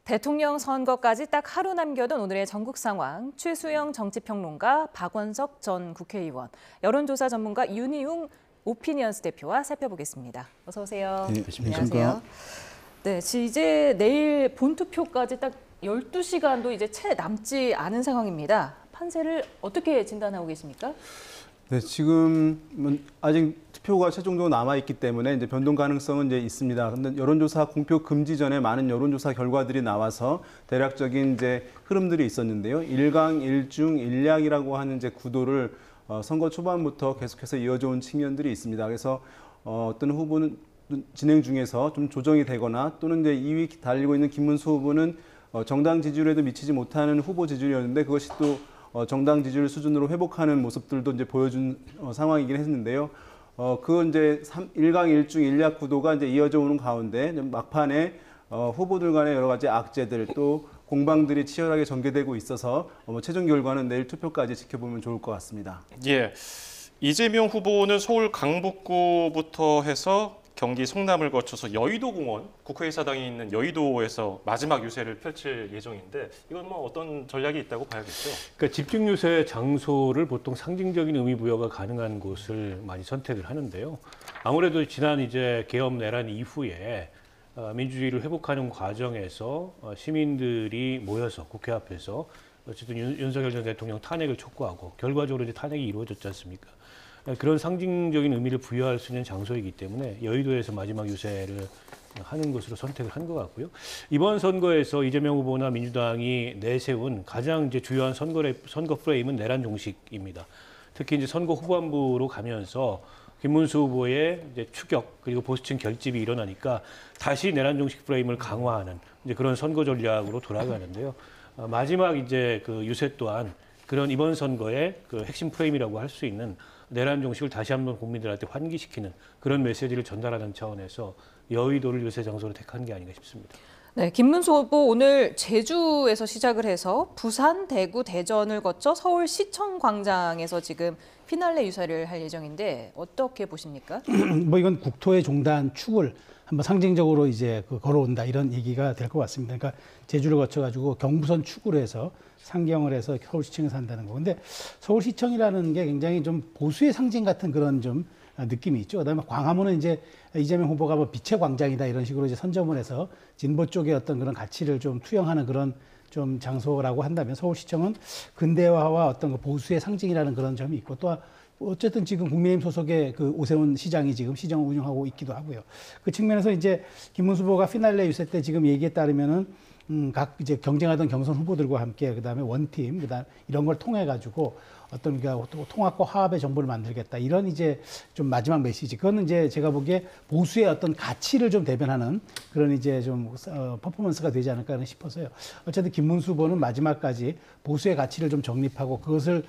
대통령 선거까지 딱 하루 남겨둔 오늘의 전국 상황, 최수영 정치평론가, 박원석 전 국회의원, 여론조사 전문가 윤희웅 오피니언스 대표와 살펴보겠습니다. 어서 오세요. 네, 안녕하세요. 네, 이제 내일 본투표까지 딱 12시간도 이제 채 남지 않은 상황입니다. 판세를 어떻게 진단하고 계십니까? 네, 지금 아직 투표가 최종적으로 남아 있기 때문에 이제 변동 가능성은 이제 있습니다. 근데 여론조사 공표 금지 전에 많은 여론조사 결과들이 나와서 대략적인 이제 흐름들이 있었는데요. 1강 1중 1약이라고 하는 이제 구도를 선거 초반부터 계속해서 이어져 온 측면들이 있습니다. 그래서 어떤 후보는 진행 중에서 좀 조정이 되거나 또는 이제 2위 달리고 있는 김문수 후보는 정당 지지율에도 미치지 못하는 후보 지지율이었는데 그것이 또 정당 지지율 수준으로 회복하는 모습들도 이제 보여준 상황이긴 했는데요. 그 이제 1강 1중 1약 구도가 이제 이어져 오는 가운데 막판에 후보들 간의 여러 가지 악재들 또 공방들이 치열하게 전개되고 있어서 최종 결과는 내일 투표까지 지켜보면 좋을 것 같습니다. 예, 이재명 후보는 서울 강북구부터 해서 경기 성남을 거쳐서 여의도공원, 국회의사당이 있는 여의도에서 마지막 유세를 펼칠 예정인데 이건 뭐 어떤 전략이 있다고 봐야겠죠? 그러니까 집중 유세 장소를 보통 상징적인 의미 부여가 가능한 곳을 많이 선택을 하는데요. 아무래도 지난 이제 계엄 내란 이후에 민주주의를 회복하는 과정에서 시민들이 모여서 국회 앞에서 어쨌든 윤석열 전 대통령 탄핵을 촉구하고 결과적으로 이제 탄핵이 이루어졌지 않습니까? 그런 상징적인 의미를 부여할 수 있는 장소이기 때문에 여의도에서 마지막 유세를 하는 것으로 선택을 한 것 같고요. 이번 선거에서 이재명 후보나 민주당이 내세운 가장 이제 주요한 선거 프레임은 내란 종식입니다. 특히 이제 선거 후반부로 가면서 김문수 후보의 이제 추격 그리고 보수층 결집이 일어나니까 다시 내란 종식 프레임을 강화하는 이제 그런 선거 전략으로 돌아가는데요. 마지막 이제 그 유세 또한 그런 이번 선거의 그 핵심 프레임이라고 할 수 있는 내란 종식을 다시 한번 국민들한테 환기시키는 그런 메시지를 전달하는 차원에서 여의도를 유세 장소로 택한 게 아닌가 싶습니다. 네, 김문수 후보 오늘 제주에서 시작을 해서 부산, 대구, 대전을 거쳐 서울시청 광장에서 지금 피날레 유세를 할 예정인데 어떻게 보십니까? 뭐 이건 국토의 종단 축을 한번 상징적으로 이제 걸어온다 이런 얘기가 될 것 같습니다. 그러니까 제주를 거쳐가지고 경부선 축으로 해서 상경을 해서 서울시청에서 한다는 거. 근데 서울시청이라는 게 굉장히 좀 보수의 상징 같은 그런 좀 느낌이 있죠. 그다음에 광화문은 이제 이재명 후보가 뭐 빛의 광장이다 이런 식으로 이제 선점을 해서 진보 쪽의 어떤 그런 가치를 좀 투영하는 그런 좀 장소라고 한다면 서울시청은 근대화와 어떤 그 보수의 상징이라는 그런 점이 있고 또 어쨌든 지금 국민의힘 소속의 그 오세훈 시장이 지금 시정을 운영하고 있기도 하고요. 그 측면에서 이제 김문수 후보가 피날레 유세 때 지금 얘기에 따르면은 각 이제 경쟁하던 경선 후보들과 함께 그다음에 원팀 그다음 이런 걸 통해 가지고 어떤 통합과 화합의 정부를 만들겠다 이런 이제 좀 마지막 메시지 그거는 이제 제가 보기에 보수의 어떤 가치를 좀 대변하는 그런 이제 좀 퍼포먼스가 되지 않을까 싶어서요. 어쨌든 김문수 후보는 마지막까지 보수의 가치를 좀 정립하고 그것을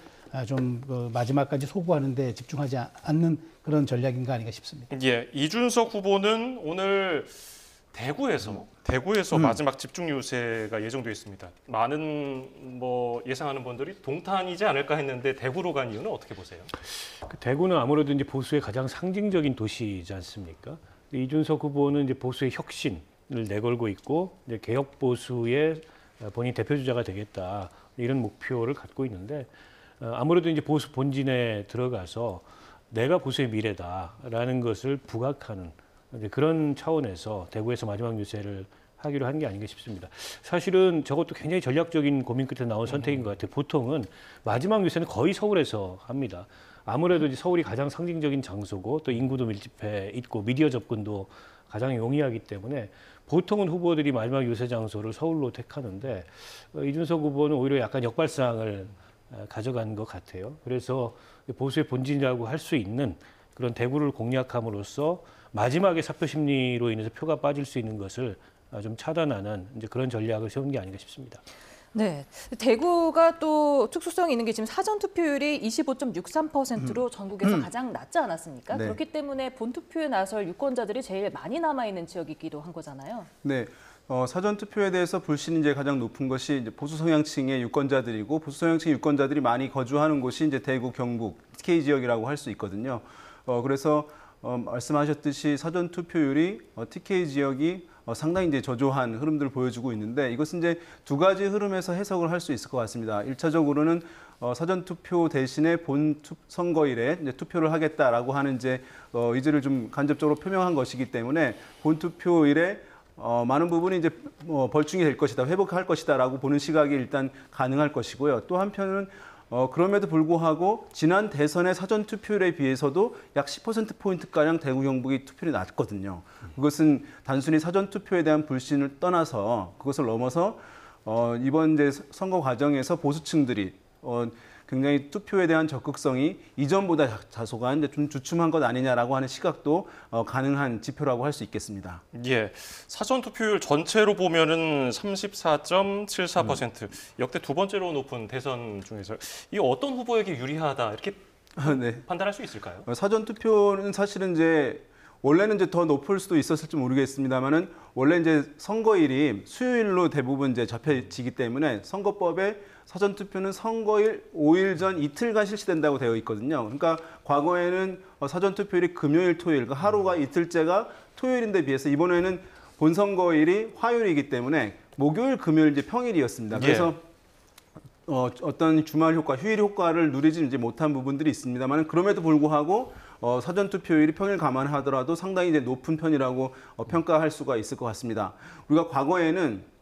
좀 마지막까지 소구하는 데 집중하지 않는 그런 전략인가 아닌가 싶습니다. 예, 이준석 후보는 오늘 대구에서 마지막 집중 유세가 예정되어 있습니다. 많은 뭐 예상하는 분들이 동탄이지 않을까 했는데 대구로 간 이유는 어떻게 보세요? 대구는 아무래도 이제 보수의 가장 상징적인 도시이지 않습니까? 이준석 후보는 이제 보수의 혁신을 내걸고 있고 이제 개혁 보수의 본인 대표 주자가 되겠다 이런 목표를 갖고 있는데 아무래도 이제 보수 본진에 들어가서 내가 보수의 미래다라는 것을 부각하는 그런 차원에서 대구에서 마지막 유세를 하기로 한 게 아닌가 싶습니다. 사실은 저것도 굉장히 전략적인 고민 끝에 나온 선택인 것 같아요. 보통은 마지막 유세는 거의 서울에서 합니다. 아무래도 이제 서울이 가장 상징적인 장소고 또 인구도 밀집해 있고 미디어 접근도 가장 용이하기 때문에 보통은 후보들이 마지막 유세 장소를 서울로 택하는데 이준석 후보는 오히려 약간 역발상을 가져간 것 같아요. 그래서 보수의 본진이라고 할 수 있는 그런 대구를 공략함으로써 마지막에 사표 심리로 인해서 표가 빠질 수 있는 것을 좀 차단하는 이제 그런 전략을 세운 게 아닌가 싶습니다. 네, 대구가 또 특수성이 있는 게 지금 사전 투표율이 25.63%로 전국에서 가장 낮지 않았습니까? 네. 그렇기 때문에 본투표에 나설 유권자들이 제일 많이 남아있는 지역이기도 한 거잖아요. 네. 사전 투표에 대해서 불신이 이제 가장 높은 것이 이제 보수 성향층의 유권자들이고 보수 성향층 유권자들이 많이 거주하는 곳이 이제 대구, 경북, TK 지역이라고 할 수 있거든요. 그래서 말씀하셨듯이 사전 투표율이 TK 지역이 상당히 이제 저조한 흐름들을 보여주고 있는데 이것은 이제 두 가지 흐름에서 해석을 할 수 있을 것 같습니다. 1차적으로는 사전 투표 대신에 본 선거일에 이제 투표를 하겠다라고 하는 이제 의지를 좀 간접적으로 표명한 것이기 때문에 본 투표일에 많은 부분이 이제 벌충이 될 것이다, 회복할 것이다라고 보는 시각이 일단 가능할 것이고요. 또 한편은 그럼에도 불구하고 지난 대선의 사전 투표율에 비해서도 약 10%포인트가량 대구 경북이 투표율이 낮거든요. 그것은 단순히 사전 투표에 대한 불신을 떠나서 그것을 넘어서 이번 이제 선거 과정에서 보수층들이 굉장히 투표에 대한 적극성이 이전보다 다소간 좀 주춤한 것 아니냐라고 하는 시각도 가능한 지표라고 할 수 있겠습니다. 예, 사전 투표율 전체로 보면은 34.74%, 역대 두 번째로 높은 대선 중에서 이 어떤 후보에게 유리하다 이렇게 네. 판단할 수 있을까요? 사전 투표는 사실은 이제 원래는 이제 더 높을 수도 있었을지 모르겠습니다만은 원래 이제 선거일이 수요일로 대부분 이제 잡혀지기 때문에 선거법에 사전 투표는 선거일 5일 전 이틀간 실시된다고 되어 있거든요. 그러니까 과거에는 사전 투표일이 금요일, 토요일, 그러니까 하루가 이틀째가 토요일인데 비해서 이번에는 본 선거일이 화요일이기 때문에 목요일, 금요일 이제 평일이었습니다. 그래서 어떤 주말 효과, 휴일 효과를 누리지 이제 못한 부분들이 있습니다만 그럼에도 불구하고 사전 투표율이 평일 감안하더라도 상당히 이제 높은 편이라고 평가할 수가 있을 것 같습니다. 우리가 과거에는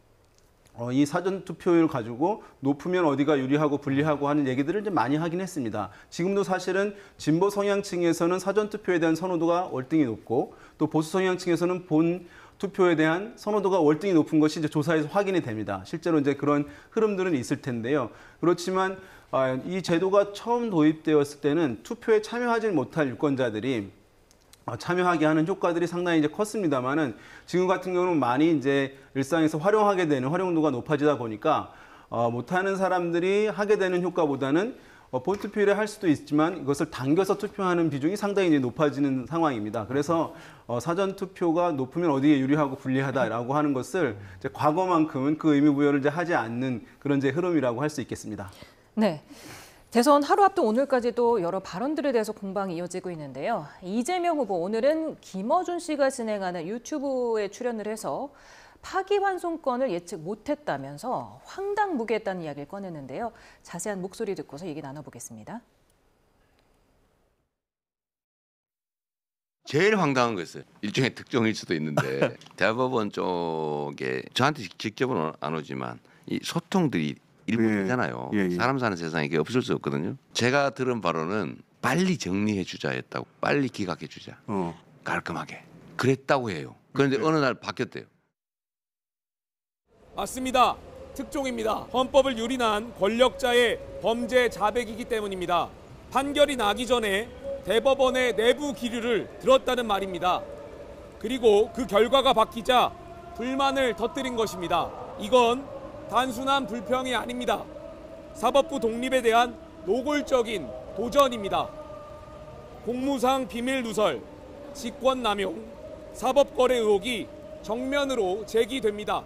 이 사전 투표율 가지고 높으면 어디가 유리하고 불리하고 하는 얘기들을 이제 많이 하긴 했습니다. 지금도 사실은 진보 성향층에서는 사전 투표에 대한 선호도가 월등히 높고 또 보수 성향층에서는 본 투표에 대한 선호도가 월등히 높은 것이 이제 조사에서 확인이 됩니다. 실제로 이제 그런 흐름들은 있을 텐데요. 그렇지만 이 제도가 처음 도입되었을 때는 투표에 참여하지 못할 유권자들이 참여하게 하는 효과들이 상당히 이제 컸습니다만은 지금 같은 경우는 많이 이제 일상에서 활용하게 되는 활용도가 높아지다 보니까 못하는 사람들이 하게 되는 효과보다는 본 투표일에 할 수도 있지만 이것을 당겨서 투표하는 비중이 상당히 이제 높아지는 상황입니다. 그래서 사전 투표가 높으면 어디에 유리하고 불리하다라고 하는 것을 이제 과거만큼은 그 의미 부여를 이제 하지 않는 그런 이제 흐름이라고 할 수 있겠습니다. 네. 대선 하루 앞둔 오늘까지도 여러 발언들에 대해서 공방이 이어지고 있는데요. 이재명 후보 오늘은 김어준 씨가 진행하는 유튜브에 출연을 해서 파기환송권을 예측 못했다면서 황당무계했다는 이야기를 꺼냈는데요. 자세한 목소리 듣고서 얘기 나눠보겠습니다. 제일 황당한 것은 일종의 특종일 수도 있는데 대법원 쪽에 저한테 직접은 안 오지만 이 소통들이 일본이잖아요. 사람 사는 세상에 이게 없을 수 없거든요. 제가 들은 바로는 빨리 정리해 주자였다고. 빨리 기각해 주자. 깔끔하게. 그랬다고 해요. 그런데 어느 날 바뀌었대요. 맞습니다. 특종입니다. 헌법을 유린한 권력자의 범죄 자백이기 때문입니다. 판결이 나기 전에 대법원의 내부 기류를 들었다는 말입니다. 그리고 그 결과가 바뀌자 불만을 터뜨린 것입니다. 이건 단순한 불평이 아닙니다. 사법부 독립에 대한 노골적인 도전입니다. 공무상 비밀 누설, 직권남용, 사법거래 의혹이 정면으로 제기됩니다.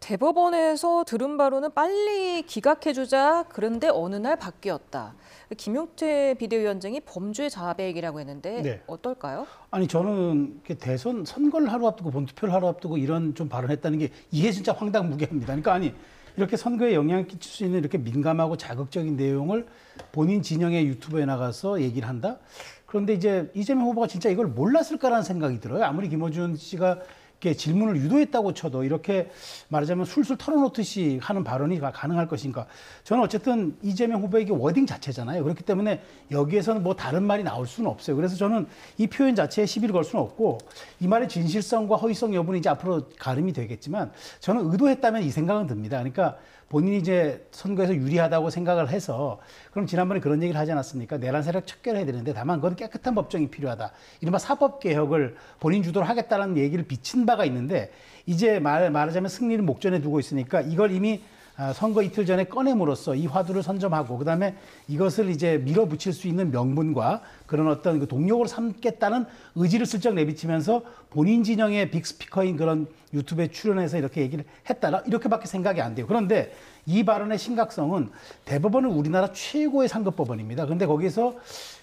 대법원에서 들은 바로는 빨리 기각해주자. 그런데 어느 날 바뀌었다. 김용태 비대위원장이 범죄 자백이라고 했는데 네. 어떨까요? 아니 저는 대선 선거를 하루 앞두고 본투표를 하루 앞두고 이런 좀 발언했다는 게 이게 진짜 황당무계합니다. 그러니까 아니 이렇게 선거에 영향을 끼칠 수 있는 이렇게 민감하고 자극적인 내용을 본인 진영의 유튜브에 나가서 얘기를 한다? 그런데 이제 이재명 후보가 진짜 이걸 몰랐을까라는 생각이 들어요. 아무리 김어준 씨가 이렇게 질문을 유도했다고 쳐도 이렇게 말하자면 술술 털어놓듯이 하는 발언이 가능할 것인가. 저는 어쨌든 이재명 후보에게 워딩 자체잖아요. 그렇기 때문에 여기에서는 뭐 다른 말이 나올 수는 없어요. 그래서 저는 이 표현 자체에 시비를 걸 수는 없고 이 말의 진실성과 허위성 여부는 이제 앞으로 가름이 되겠지만 저는 의도했다면 이 생각은 듭니다. 그러니까 본인이 이제 선거에서 유리하다고 생각을 해서 그럼 지난번에 그런 얘기를 하지 않았습니까? 내란 세력 척결해야 되는데 다만 그건 깨끗한 법정이 필요하다. 이른바 사법개혁을 본인 주도로 하겠다는 얘기를 비친 바가 있는데 이제 말하자면 승리를 목전에 두고 있으니까 이걸 이미 선거 이틀 전에 꺼냄으로써 이 화두를 선점하고 그다음에 이것을 이제 밀어붙일 수 있는 명분과 그런 어떤 그 동력으로 삼겠다는 의지를 슬쩍 내비치면서 본인 진영의 빅스피커인 그런 유튜브에 출연해서 이렇게 얘기를 했다. 이렇게밖에 생각이 안 돼요. 그런데 이 발언의 심각성은 대법원은 우리나라 최고의 상급법원입니다. 그런데 거기서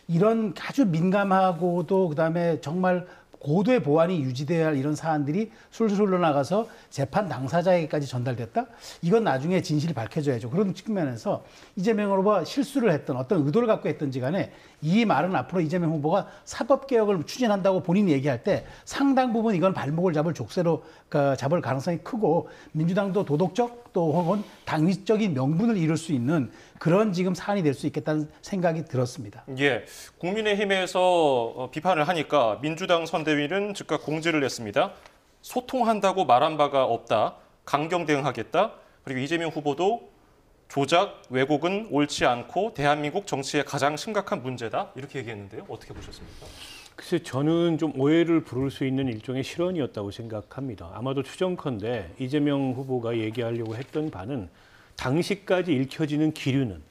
이런 아주 민감하고도 그다음에 정말 고도의 보안이 유지돼야 할 이런 사안들이 술술 흘러나가서 재판 당사자에게까지 전달됐다? 이건 나중에 진실이 밝혀져야죠. 그런 측면에서 이재명 후보가 실수를 했던 어떤 의도를 갖고 했던지 간에 이 말은 앞으로 이재명 후보가 사법개혁을 추진한다고 본인이 얘기할 때 상당 부분 이건 발목을 잡을 족쇄로 잡을 가능성이 크고 민주당도 도덕적 또 혹은 당위적인 명분을 이룰 수 있는 그런 지금 사안이 될 수 있겠다는 생각이 들었습니다. 예, 국민의힘에서 비판을 하니까 민주당 선대위는 즉각 공지를 냈습니다. 소통한다고 말한 바가 없다. 강경 대응하겠다. 그리고 이재명 후보도 조작, 왜곡은 옳지 않고 대한민국 정치의 가장 심각한 문제다. 이렇게 얘기했는데요. 어떻게 보셨습니까? 글쎄 저는 좀 오해를 부를 수 있는 일종의 실언이었다고 생각합니다. 아마도 추정컨대 이재명 후보가 얘기하려고 했던 바는 당시까지 읽혀지는 기류는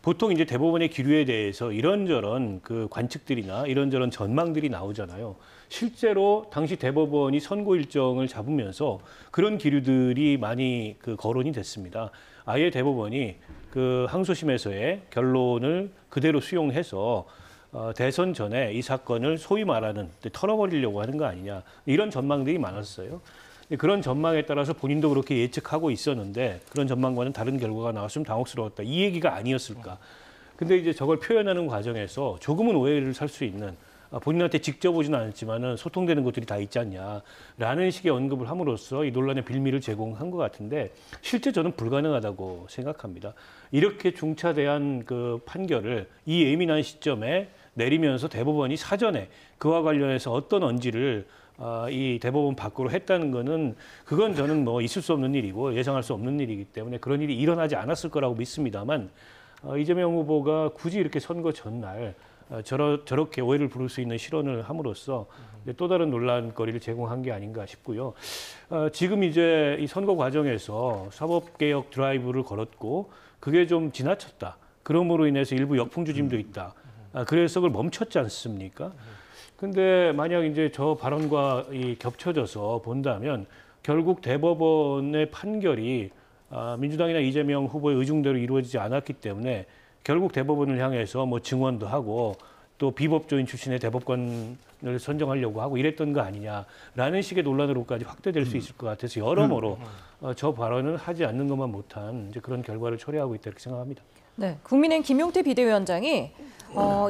보통 이제 대법원의 기류에 대해서 이런저런 그 관측들이나 이런저런 전망들이 나오잖아요. 실제로 당시 대법원이 선고 일정을 잡으면서 그런 기류들이 많이 거론이 됐습니다. 아예 대법원이 그 항소심에서의 결론을 그대로 수용해서 대선 전에 이 사건을 소위 말하는 털어버리려고 하는 거 아니냐 이런 전망들이 많았어요. 그런 전망에 따라서 본인도 그렇게 예측하고 있었는데 그런 전망과는 다른 결과가 나왔으면 당혹스러웠다. 이 얘기가 아니었을까. 근데 이제 저걸 표현하는 과정에서 조금은 오해를 살 수 있는 본인한테 직접 오지는 않았지만은 소통되는 것들이 다 있지 않냐라는 식의 언급을 함으로써 이 논란의 빌미를 제공한 것 같은데 실제 저는 불가능하다고 생각합니다. 이렇게 중차대한 그 판결을 이 예민한 시점에 내리면서 대법원이 사전에 그와 관련해서 어떤 언지를 이 대법원 밖으로 했다는 거는 그건 저는 뭐 있을 수 없는 일이고 예상할 수 없는 일이기 때문에 그런 일이 일어나지 않았을 거라고 믿습니다만 이재명 후보가 굳이 이렇게 선거 전날 저렇게 오해를 부를 수 있는 실언을 함으로써 또 다른 논란거리를 제공한 게 아닌가 싶고요. 지금 이제 이 선거 과정에서 사법개혁 드라이브를 걸었고 그게 좀 지나쳤다. 그러므로 인해서 일부 역풍주심도 있다. 그래서 그걸 멈췄지 않습니까? 근데 만약 이제 저 발언과 겹쳐져서 본다면 결국 대법원의 판결이 민주당이나 이재명 후보의 의중대로 이루어지지 않았기 때문에 결국 대법원을 향해서 뭐 증언도 하고 또 비법조인 출신의 대법관을 선정하려고 하고 이랬던 거 아니냐라는 식의 논란으로까지 확대될 수 있을 것 같아서 여러모로 저 발언을 하지 않는 것만 못한 이제 그런 결과를 초래하고 있다 이렇게 생각합니다. 네, 국민의힘 김용태 비대위원장이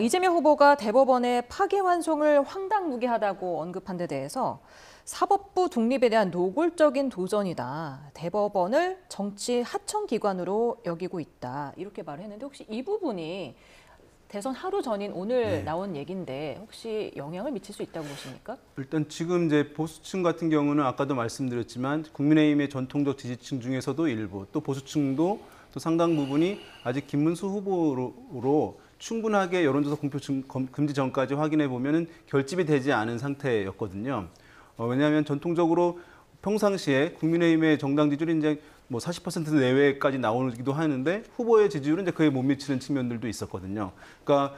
이재명 후보가 대법원의 파기환송을 황당무계하다고 언급한 데 대해서 사법부 독립에 대한 노골적인 도전이다. 대법원을 정치 하청기관으로 여기고 있다. 이렇게 말을 했는데 혹시 이 부분이 대선 하루 전인 오늘 나온 얘기인데 혹시 영향을 미칠 수 있다고 보십니까? 일단 지금 이제 보수층 같은 경우는 아까도 말씀드렸지만 국민의힘의 전통적 지지층 중에서도 일부 또 보수층도 또 상당 부분이 아직 김문수 후보로 충분하게 여론조사 공표 금지 전까지 확인해 보면은 결집이 되지 않은 상태였거든요. 왜냐하면 전통적으로 평상시에 국민의힘의 정당 지지율이 이제 뭐 40% 내외까지 나오기도 하는데 후보의 지지율은 이제 그에 못 미치는 측면들도 있었거든요. 그러니까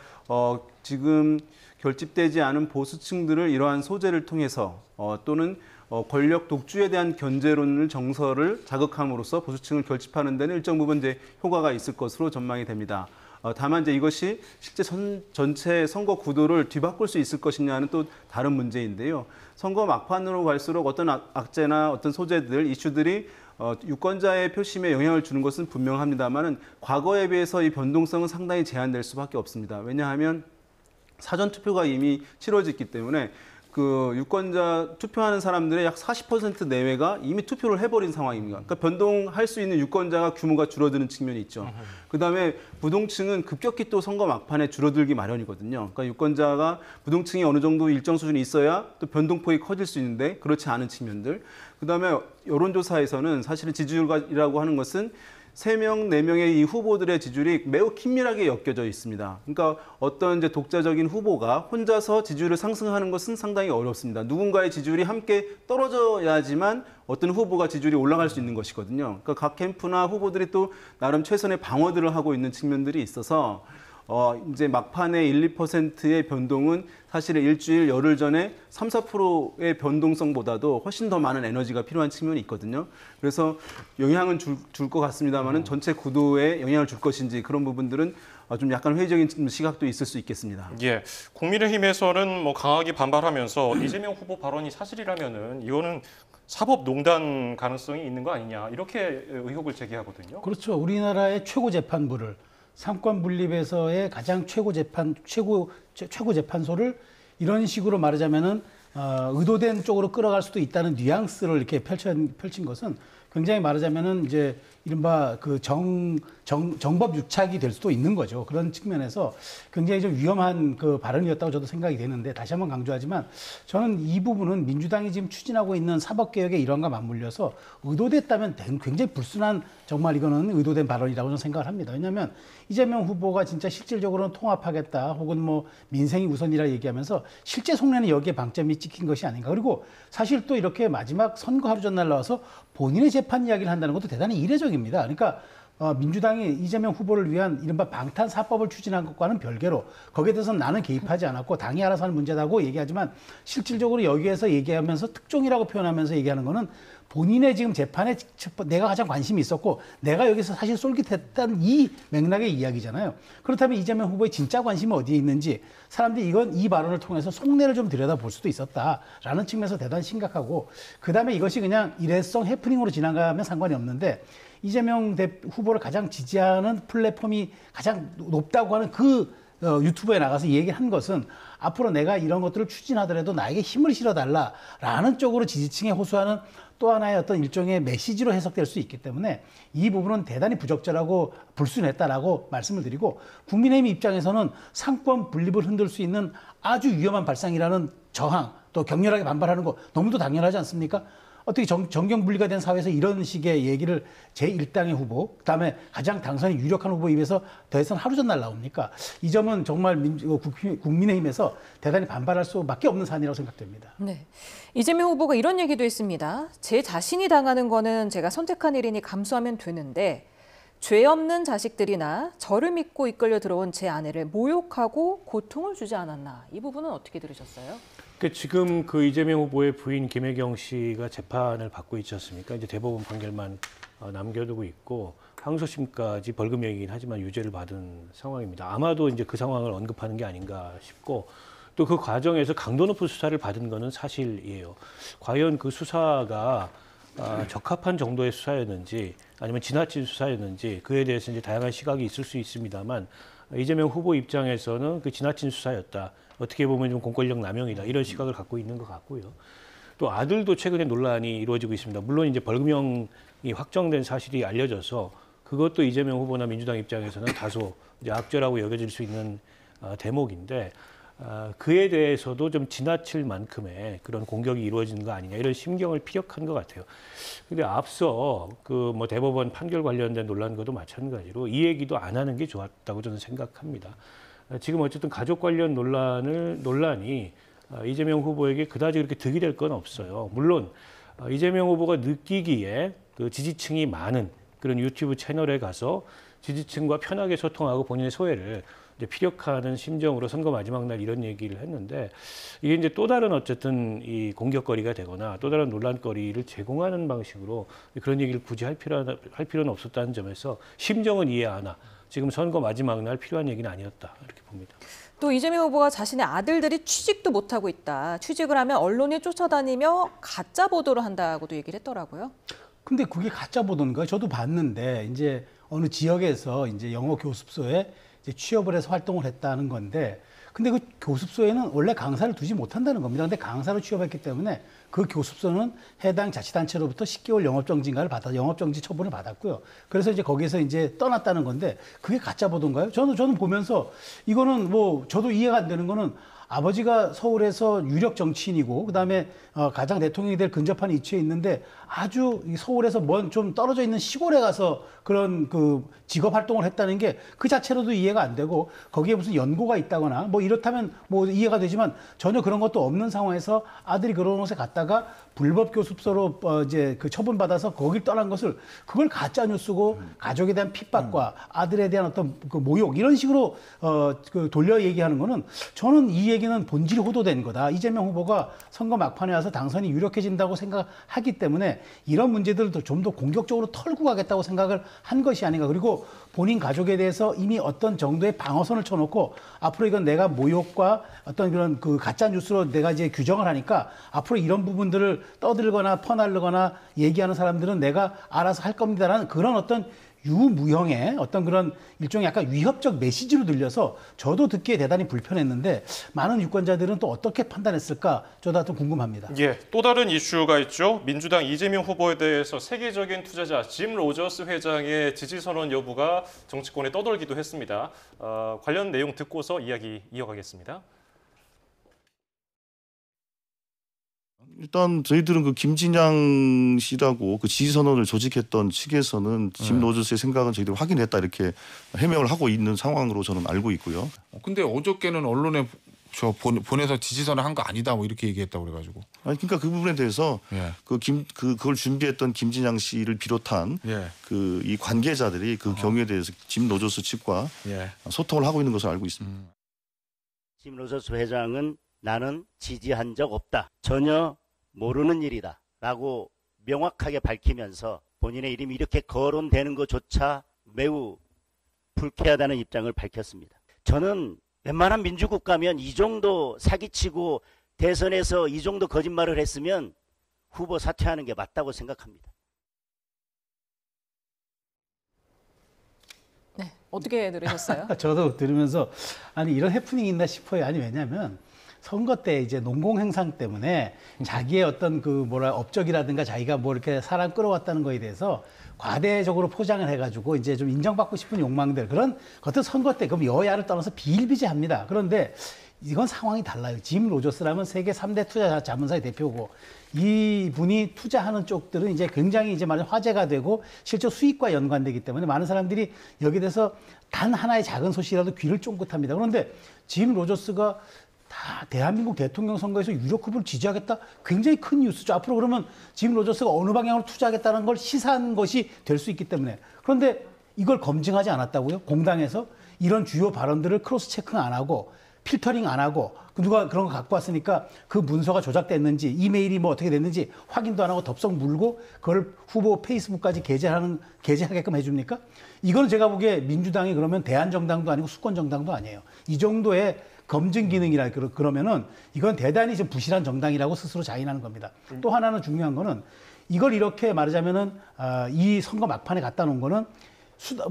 지금 결집되지 않은 보수층들을 이러한 소재를 통해서 또는 권력 독주에 대한 견제론을 정서를 자극함으로써 보수층을 결집하는 데는 일정 부분 이제 효과가 있을 것으로 전망이 됩니다. 다만 이제 이것이 실제 전체 선거 구도를 뒤바꿀 수 있을 것이냐는 또 다른 문제인데요. 선거 막판으로 갈수록 어떤 악재나 어떤 소재들, 이슈들이 유권자의 표심에 영향을 주는 것은 분명합니다만은 과거에 비해서 이 변동성은 상당히 제한될 수밖에 없습니다. 왜냐하면 사전 투표가 이미 치러졌기 때문에 그 유권자 투표하는 사람들의 약 40% 내외가 이미 투표를 해버린 상황입니다. 그러니까 변동할 수 있는 유권자가 규모가 줄어드는 측면이 있죠. 그다음에 부동층은 급격히 또 선거 막판에 줄어들기 마련이거든요. 그러니까 유권자가 부동층이 어느 정도 일정 수준이 있어야 또 변동폭이 커질 수 있는데 그렇지 않은 측면들. 그다음에 여론조사에서는 사실은 지지율이라고 하는 것은 3명, 4명의 이 후보들의 지지율이 매우 긴밀하게 엮여져 있습니다. 그러니까 어떤 이제 독자적인 후보가 혼자서 지지율을 상승하는 것은 상당히 어렵습니다. 누군가의 지지율이 함께 떨어져야지만 어떤 후보가 지지율이 올라갈 수 있는 것이거든요. 그러니까 각 캠프나 후보들이 또 나름 최선의 방어들을 하고 있는 측면들이 있어서 이제 막판에 1, 2%의 변동은 사실은 일주일, 열흘 전에 3, 4%의 변동성보다도 훨씬 더 많은 에너지가 필요한 측면이 있거든요. 그래서 영향은 줄 것 같습니다만은 전체 구도에 영향을 줄 것인지 그런 부분들은 좀 약간 회의적인 시각도 있을 수 있겠습니다. 예, 국민의힘에서는 뭐 강하게 반발하면서 이재명 후보 발언이 사실이라면은 이거는 사법농단 가능성이 있는 거 아니냐 이렇게 의혹을 제기하거든요. 그렇죠. 우리나라의 최고 재판부를 상권 분립에서의 가장 최고 재판소를 이런 식으로 말하자면은 의도된 쪽으로 끌어갈 수도 있다는 뉘앙스를 이렇게 펼친 것은 굉장히 말하자면은 이제 이른바 그 정법 유착이 될 수도 있는 거죠. 그런 측면에서 굉장히 좀 위험한 그 발언이었다고 저도 생각이 되는데 다시 한번 강조하지만 저는 이 부분은 민주당이 지금 추진하고 있는 사법개혁의 일환과 맞물려서 의도됐다면 굉장히 불순한 정말 이거는 의도된 발언이라고 저는 생각을 합니다. 왜냐하면 이재명 후보가 진짜 실질적으로는 통합하겠다 혹은 뭐 민생이 우선이라 얘기하면서 실제 속내는 여기에 방점이 찍힌 것이 아닌가. 그리고 사실 또 이렇게 마지막 선거 하루 전날 나와서 본인의 재판 이야기를 한다는 것도 대단히 이례적입니다. 그러니까 민주당이 이재명 후보를 위한 이른바 방탄사법을 추진한 것과는 별개로 거기에 대해서는 나는 개입하지 않았고 당이 알아서 하는 문제다고 얘기하지만 실질적으로 여기에서 얘기하면서 특종이라고 표현하면서 얘기하는 거는 본인의 지금 재판에 내가 가장 관심이 있었고 내가 여기서 사실 쏠깃했다는 이 맥락의 이야기잖아요. 그렇다면 이재명 후보의 진짜 관심이 어디에 있는지 사람들이 이 발언을 통해서 속내를 좀 들여다볼 수도 있었다라는 측면에서 대단히 심각하고 그다음에 이것이 그냥 일회성 해프닝으로 지나가면 상관이 없는데 이재명 후보를 가장 지지하는 플랫폼이 가장 높다고 하는 그 유튜브에 나가서 얘기한 것은 앞으로 내가 이런 것들을 추진하더라도 나에게 힘을 실어달라라는 쪽으로 지지층에 호소하는 또 하나의 어떤 일종의 메시지로 해석될 수 있기 때문에 이 부분은 대단히 부적절하고 불순했다라고 말씀을 드리고 국민의힘 입장에서는 상권 분립을 흔들 수 있는 아주 위험한 발상이라는 저항 또 격렬하게 반발하는 거 너무도 당연하지 않습니까? 어떻게 정경분리가 된 사회에서 이런 식의 얘기를 제1당의 후보, 그다음에 가장 당선이 유력한 후보 입에서 대선 하루 전날 나옵니까? 이 점은 정말 국민의힘에서 대단히 반발할 수밖에 없는 사안이라고 생각됩니다. 네, 이재명 후보가 이런 얘기도 했습니다. 제 자신이 당하는 거는 제가 선택한 일이니 감수하면 되는데 죄 없는 자식들이나 저를 믿고 이끌려 들어온 제 아내를 모욕하고 고통을 주지 않았나. 이 부분은 어떻게 들으셨어요? 지금 그 이재명 후보의 부인 김혜경 씨가 재판을 받고 있지 않습니까? 이제 대법원 판결만 남겨두고 있고 항소심까지 벌금형이긴 하지만 유죄를 받은 상황입니다. 아마도 이제 그 상황을 언급하는 게 아닌가 싶고 또 그 과정에서 강도 높은 수사를 받은 거는 사실이에요. 과연 그 수사가 적합한 정도의 수사였는지 아니면 지나친 수사였는지 그에 대해서 이제 다양한 시각이 있을 수 있습니다만 이재명 후보 입장에서는 그 지나친 수사였다. 어떻게 보면 좀 공권력 남용이다. 이런 시각을 갖고 있는 것 같고요. 또 아들도 최근에 논란이 이루어지고 있습니다. 물론 이제 벌금형이 확정된 사실이 알려져서 그것도 이재명 후보나 민주당 입장에서는 다소 이제 악재라고 여겨질 수 있는 대목인데 그에 대해서도 좀 지나칠 만큼의 그런 공격이 이루어지는 거 아니냐 이런 심경을 피력한 것 같아요. 근데 앞서 그 뭐 대법원 판결 관련된 논란과도 마찬가지로 이 얘기도 안 하는 게 좋았다고 저는 생각합니다. 지금 어쨌든 가족 관련 논란이 이재명 후보에게 그다지 그렇게 득이 될 건 없어요. 물론 이재명 후보가 느끼기에 그 지지층이 많은 그런 유튜브 채널에 가서 지지층과 편하게 소통하고 본인의 소외를 이제 피력하는 심정으로 선거 마지막 날 이런 얘기를 했는데 이게 이제 또 다른 어쨌든 이 공격거리가 되거나 또 다른 논란거리를 제공하는 방식으로 그런 얘기를 굳이 할 필요는 없었다는 점에서 심정은 이해하나 지금 선거 마지막 날 필요한 얘기는 아니었다 이렇게 봅니다. 또 이재명 후보가 자신의 아들들이 취직도 못하고 있다. 취직을 하면 언론이 쫓아다니며 가짜 보도를 한다고도 얘기를 했더라고요. 근데 그게 가짜 보도인가요? 저도 봤는데 이제 어느 지역에서 이제 영어 교습소에 이제 취업을 해서 활동을 했다는 건데 근데 그 교습소에는 원래 강사를 두지 못한다는 겁니다. 근데 강사로 취업했기 때문에 그 교습소는 해당 자치단체로부터 10개월 영업정지 처분을 받았고요. 그래서 이제 거기에서 이제 떠났다는 건데 그게 가짜 보도인가요? 저는 보면서 이거는 뭐 저도 이해가 안 되는 거는 아버지가 서울에서 유력 정치인이고 그다음에 가장 대통령이 될 근접한 위치에 있는데 아주 서울에서 먼 좀 떨어져 있는 시골에 가서 그런 그 직업 활동을 했다는 게 그 자체로도 이해가 안 되고 거기에 무슨 연고가 있다거나 뭐 이렇다면 뭐 이해가 되지만 전혀 그런 것도 없는 상황에서 아들이 그런 곳에 갔다가 불법 교습소로 이제 그 처분받아서 거길 떠난 것을 그걸 가짜 뉴스고 가족에 대한 핍박과 아들에 대한 어떤 그 모욕 이런 식으로 그 돌려 얘기하는 거는 저는 이 얘기는 본질이 호도된 거다. 이재명 후보가 선거 막판에 와서 당선이 유력해진다고 생각하기 때문에 이런 문제들을 좀 더 공격적으로 털고 가겠다고 생각을 한 것이 아닌가. 그리고 본인 가족에 대해서 이미 어떤 정도의 방어선을 쳐놓고 앞으로 이건 내가 모욕과 어떤 그런 그 가짜 뉴스로 내가 이제 규정을 하니까 앞으로 이런 부분들을 떠들거나 퍼날르거나 얘기하는 사람들은 내가 알아서 할 겁니다라는 그런 어떤 유무형의 어떤 그런 일종의 약간 위협적 메시지로 들려서 저도 듣기에 대단히 불편했는데 많은 유권자들은 또 어떻게 판단했을까 저도 좀 궁금합니다. 예, 또 다른 이슈가 있죠. 민주당 이재명 후보에 대해서 세계적인 투자자 짐 로저스 회장의 지지 선언 여부가 정치권에 떠돌기도 했습니다. 관련 내용 듣고서 이야기 이어가겠습니다. 일단 저희들은 그 김진양 씨라고 그 지지 선언을 조직했던 측에서는 짐 로저스의 생각은 저희들 확인했다 이렇게 해명을 하고 있는 상황으로 저는 알고 있고요. 근데 어저께는 언론에 보내서 지지선을 한 거 아니다 뭐 이렇게 얘기했다고 그래가지고. 아니 그러니까 그 부분에 대해서 그걸 준비했던 김진양 씨를 비롯한 그 이 관계자들이 그 경우에 대해서 짐 로저스 측과 소통을 하고 있는 것을 알고 있습니다. 짐 로저스 회장은 나는 지지한 적 없다. 전혀 모르는 일이다. 라고 명확하게 밝히면서 본인의 이름이 이렇게 거론되는 것조차 매우 불쾌하다는 입장을 밝혔습니다. 저는 웬만한 민주국 가면 이 정도 사기치고 대선에서 이 정도 거짓말을 했으면 후보 사퇴하는 게 맞다고 생각합니다. 네, 어떻게 들으셨어요? 저도 들으면서 아니 이런 해프닝이 있나 싶어요. 아니 왜냐하면 선거 때 이제 농공행상 때문에 자기의 어떤 그 업적이라든가 자기가 뭐 이렇게 사람 끌어왔다는 거에 대해서 과대적으로 포장을 해가지고 이제 좀 인정받고 싶은 욕망들 그런 것들 선거 때 그럼 여야를 떠나서 비일비재합니다. 그런데 이건 상황이 달라요. 짐 로저스라면 세계 3대 투자 자문사의 대표고 이분이 투자하는 쪽들은 이제 굉장히 이제 말하자면 화제가 되고 실제 수익과 연관되기 때문에 많은 사람들이 여기에 대해서 단 하나의 작은 소식이라도 귀를 쫑긋합니다. 그런데 짐 로저스가 다 대한민국 대통령 선거에서 유력 후보를 지지하겠다? 굉장히 큰 뉴스죠. 앞으로 그러면 짐 로저스가 어느 방향으로 투자하겠다는 걸 시사한 것이 될 수 있기 때문에. 그런데 이걸 검증하지 않았다고요? 공당에서 이런 주요 발언들을 크로스 체크 안 하고 필터링 안 하고 누가 그런 거 갖고 왔으니까 그 문서가 조작됐는지 이메일이 뭐 어떻게 됐는지 확인도 안 하고 덥석 물고 그걸 후보 페이스북까지 게재하게끔 해줍니까? 이건 제가 보기에 민주당이 그러면 대한정당도 아니고 수권정당도 아니에요. 이 정도의 검증 기능이라 그러면은 이건 대단히 좀 부실한 정당이라고 스스로 자인하는 겁니다. 또 하나는 중요한 거는 이걸 이렇게 말하자면은 이 선거 막판에 갖다 놓은 거는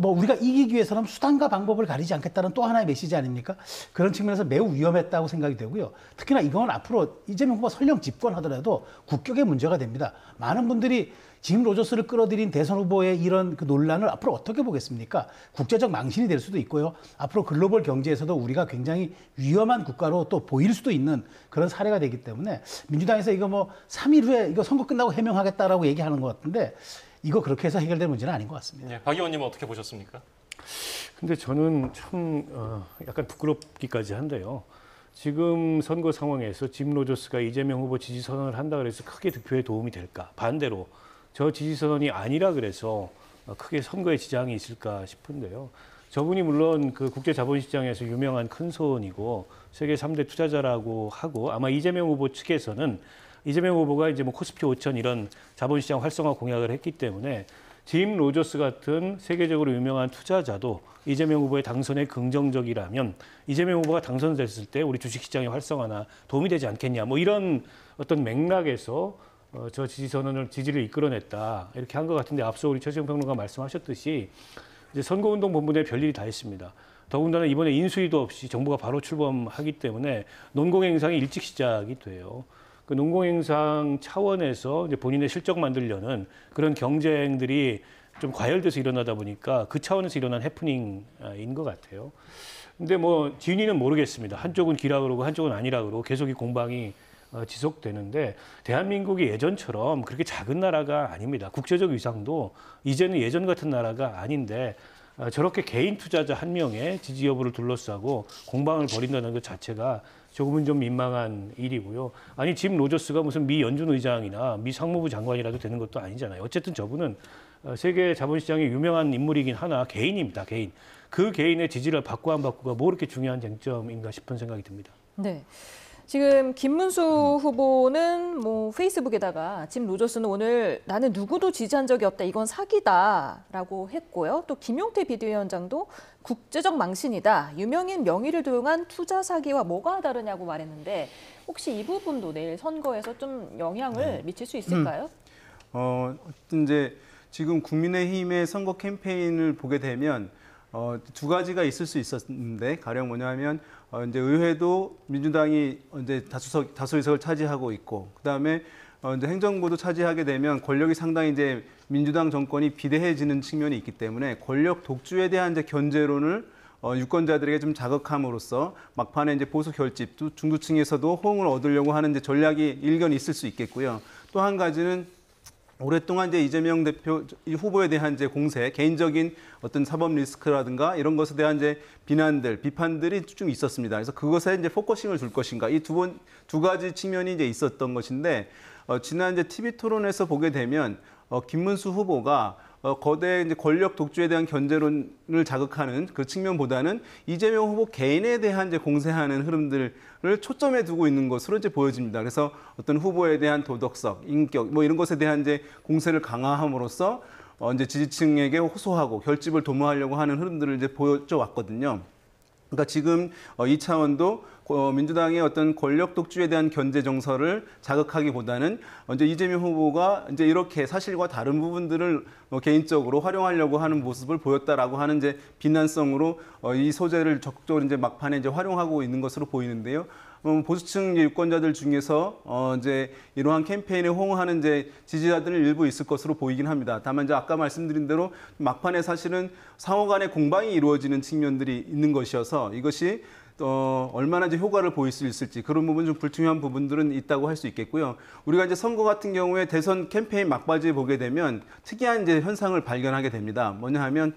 우리가 이기기 위해서는 수단과 방법을 가리지 않겠다는 또 하나의 메시지 아닙니까? 그런 측면에서 매우 위험했다고 생각이 되고요. 특히나 이건 앞으로 이재명 후보가 설령 집권하더라도 국격의 문제가 됩니다. 많은 분들이 짐 로저스를 끌어들인 대선 후보의 이런 그 논란을 앞으로 어떻게 보겠습니까? 국제적 망신이 될 수도 있고요. 앞으로 글로벌 경제에서도 우리가 굉장히 위험한 국가로 또 보일 수도 있는 그런 사례가 되기 때문에 민주당에서 이거 뭐 3일 후에 이거 선거 끝나고 해명하겠다라고 얘기하는 것 같은데 이거 그렇게 해서 해결될 문제는 아닌 것 같습니다. 네, 박 의원님은 어떻게 보셨습니까? 근데 저는 참 약간 부끄럽기까지 한데요. 지금 선거 상황에서 짐 로저스가 이재명 후보 지지 선언을 한다 그래서 크게 득표에 도움이 될까? 반대로 저 지지 선언이 아니라 그래서 크게 선거에 지장이 있을까 싶은데요. 저분이 물론 그 국제 자본시장에서 유명한 큰 손이고 세계 3대 투자자라고 하고 아마 이재명 후보 측에서는 이재명 후보가 이제 뭐 코스피 5천 이런 자본시장 활성화 공약을 했기 때문에 짐 로저스 같은 세계적으로 유명한 투자자도 이재명 후보의 당선에 긍정적이라면 이재명 후보가 당선됐을 때 우리 주식시장의 활성화나 도움이 되지 않겠냐 뭐 이런 어떤 맥락에서 저 지지를 이끌어냈다 이렇게 한 것 같은데 앞서 우리 최수영 평론가 말씀하셨듯이 이제 선거운동본부 내 별일이 다 있습니다. 더군다나 이번에 인수위도 없이 정부가 바로 출범하기 때문에 논공행상이 일찍 시작이 돼요. 그 농공행상 차원에서 이제 본인의 실적 만들려는 그런 경쟁들이 좀 과열돼서 일어나다 보니까 그 차원에서 일어난 해프닝인 것 같아요. 근데 뭐 진위는 모르겠습니다. 한쪽은 기라 그러고 한쪽은 아니라 그러고 계속 이 공방이 지속되는데 대한민국이 예전처럼 그렇게 작은 나라가 아닙니다. 국제적 위상도 이제는 예전 같은 나라가 아닌데 저렇게 개인 투자자 한 명의 지지 여부를 둘러싸고 공방을 벌인다는 것 자체가 조금은 좀 민망한 일이고요. 아니 짐 로저스가 무슨 미 연준 의장이나 미 상무부 장관이라도 되는 것도 아니잖아요. 어쨌든 저분은 세계 자본시장의 유명한 인물이긴 하나 개인입니다. 개인. 그 개인의 지지를 받고 안 받고가 뭐 이렇게 중요한 쟁점인가 싶은 생각이 듭니다. 네. 지금 김문수 후보는 뭐 페이스북에다가 짐 로저스는 오늘 나는 누구도 지지한 적이 없다. 이건 사기다라고 했고요. 또 김용태 비대위원장도 국제적 망신이다. 유명인 명의를 도용한 투자 사기와 뭐가 다르냐고 말했는데 혹시 이 부분도 내일 선거에서 좀 영향을 미칠 수 있을까요? 이제 지금 국민의힘의 선거 캠페인을 보게 되면 두 가지가 있을 수 있었는데 가령 뭐냐면 이제 의회도 민주당이 이제 다수 의석을 차지하고 있고 그다음에 이제 행정부도 차지하게 되면 권력이 상당히 이제 민주당 정권이 비대해지는 측면이 있기 때문에 권력 독주에 대한 이제 견제론을 유권자들에게 좀 자극함으로써 막판에 이제 보수 결집, 또 중도층에서도 호응을 얻으려고 하는 이제 전략이 일견 있을 수 있겠고요. 또 한 가지는 오랫동안 이제 이재명 대표 후보에 대한 이제 공세, 개인적인 어떤 사법 리스크라든가 이런 것에 대한 이제 비판들이 쭉 있었습니다. 그래서 그것에 이제 포커싱을 줄 것인가 이 두 가지 측면이 이제 있었던 것인데 지난 이제 TV 토론에서 보게 되면 김문수 후보가 거대 이제 권력 독주에 대한 견제론을 자극하는 그 측면보다는 이재명 후보 개인에 대한 이제 공세하는 흐름들을 초점에 두고 있는 것으로 이제 보여집니다. 그래서 어떤 후보에 대한 도덕성, 인격 뭐 이런 것에 대한 이제 공세를 강화함으로써 이제 지지층에게 호소하고 결집을 도모하려고 하는 흐름들을 이제 보여줘 왔거든요. 그러니까 지금 이 차원도 민주당의 어떤 권력 독주에 대한 견제 정서를 자극하기보다는 이제 이재명 후보가 이제 이렇게 사실과 다른 부분들을 개인적으로 활용하려고 하는 모습을 보였다라고 하는 이제 비난성으로 이 소재를 적극적으로 이제 막판에 이제 활용하고 있는 것으로 보이는데요. 보수층 유권자들 중에서 이제 이러한 캠페인에 호응하는 이제 지지자들은 일부 있을 것으로 보이긴 합니다. 다만 이제 아까 말씀드린 대로 막판에 사실은 상호 간의 공방이 이루어지는 측면들이 있는 것이어서 이것이 얼마나 이제 효과를 보일 수 있을지 그런 부분 좀 불투명한 부분들은 있다고 할 수 있겠고요. 우리가 이제 선거 같은 경우에 대선 캠페인 막바지에 보게 되면 특이한 이제 현상을 발견하게 됩니다. 뭐냐 하면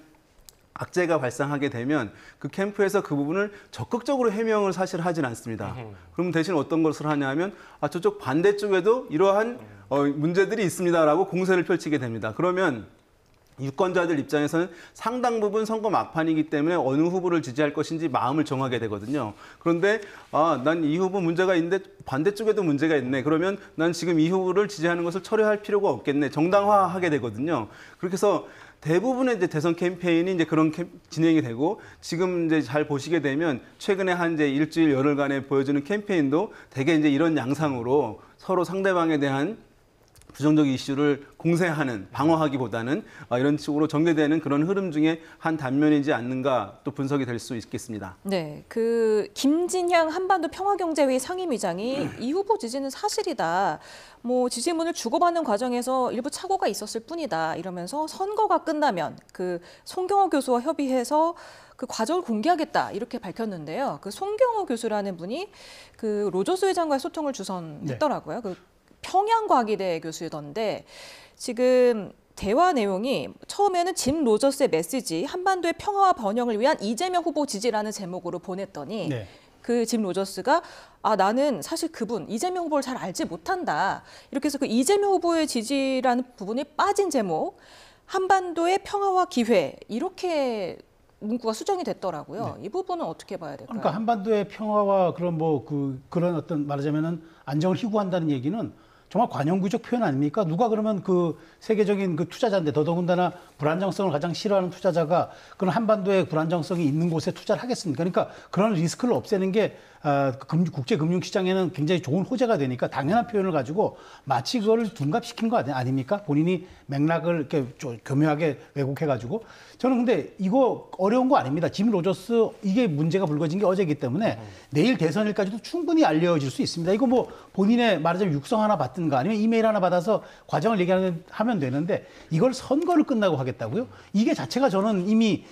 악재가 발생하게 되면 그 캠프에서 그 부분을 적극적으로 해명을 사실 하진 않습니다. 그럼 대신 어떤 것을 하냐 하면 저쪽 반대쪽에도 이러한 문제들이 있습니다라고 공세를 펼치게 됩니다. 그러면 유권자들 입장에서는 상당 부분 선거 막판이기 때문에 어느 후보를 지지할 것인지 마음을 정하게 되거든요. 그런데 난 이 후보 문제가 있는데 반대쪽에도 문제가 있네. 그러면 난 지금 이 후보를 지지하는 것을 철회할 필요가 없겠네. 정당화하게 되거든요. 그렇게 해서 대부분의 이제 대선 캠페인이 이제 그런 진행이 되고 지금 이제 잘 보시게 되면 최근에 한 이제 일주일 열흘간에 보여주는 캠페인도 대개 이제 이런 양상으로 서로 상대방에 대한 부정적 이슈를 공세하는 방어하기보다는 이런 식으로 전개되는 그런 흐름 중에 한 단면이지 않는가 또 분석이 될 수 있겠습니다. 네, 그 김진향 한반도 평화경제회의 상임위장이 이 후보 지지는 사실이다. 뭐 지지문을 주고받는 과정에서 일부 착오가 있었을 뿐이다. 이러면서 선거가 끝나면 그 송경호 교수와 협의해서 그 과정을 공개하겠다 이렇게 밝혔는데요. 그 송경호 교수라는 분이 그 로저스 회장과의 소통을 주선했더라고요. 그 평양과기대 교수던데 지금 대화 내용이 처음에는 짐 로저스의 메시지 한반도의 평화와 번영을 위한 이재명 후보 지지라는 제목으로 보냈더니 그 짐 로저스가 나는 사실 그분 이재명 후보를 잘 알지 못한다. 이렇게 해서 그 이재명 후보의 지지라는 부분이 빠진 제목 한반도의 평화와 기회 이렇게 문구가 수정이 됐더라고요. 이 부분은 어떻게 봐야 될까요? 그러니까 한반도의 평화와 그런 그런 어떤 말하자면은 안정을 희구한다는 얘기는 정말 관용구적 표현 아닙니까? 누가 그러면 그 세계적인 그 투자자인데 더더군다나 불안정성을 가장 싫어하는 투자자가 그런 한반도에 불안정성이 있는 곳에 투자를 하겠습니까? 그러니까 그런 리스크를 없애는 게 국제금융시장에는 굉장히 좋은 호재가 되니까 당연한 표현을 가지고 마치 그걸 둔갑시킨 거 아닙니까? 본인이 맥락을 이렇게 교묘하게 왜곡해가지고 저는 근데 이거 어려운 거 아닙니다. 짐 로저스 이게 문제가 불거진 게 어제이기 때문에 내일 대선일까지도 충분히 알려질 수 있습니다. 이거 뭐 본인의 말하자면 육성 하나 받든가 아니면 이메일 하나 받아서 과정을 얘기하면 되는데 이걸 선거를 끝나고 하겠다고요? 이게 자체가 저는 이미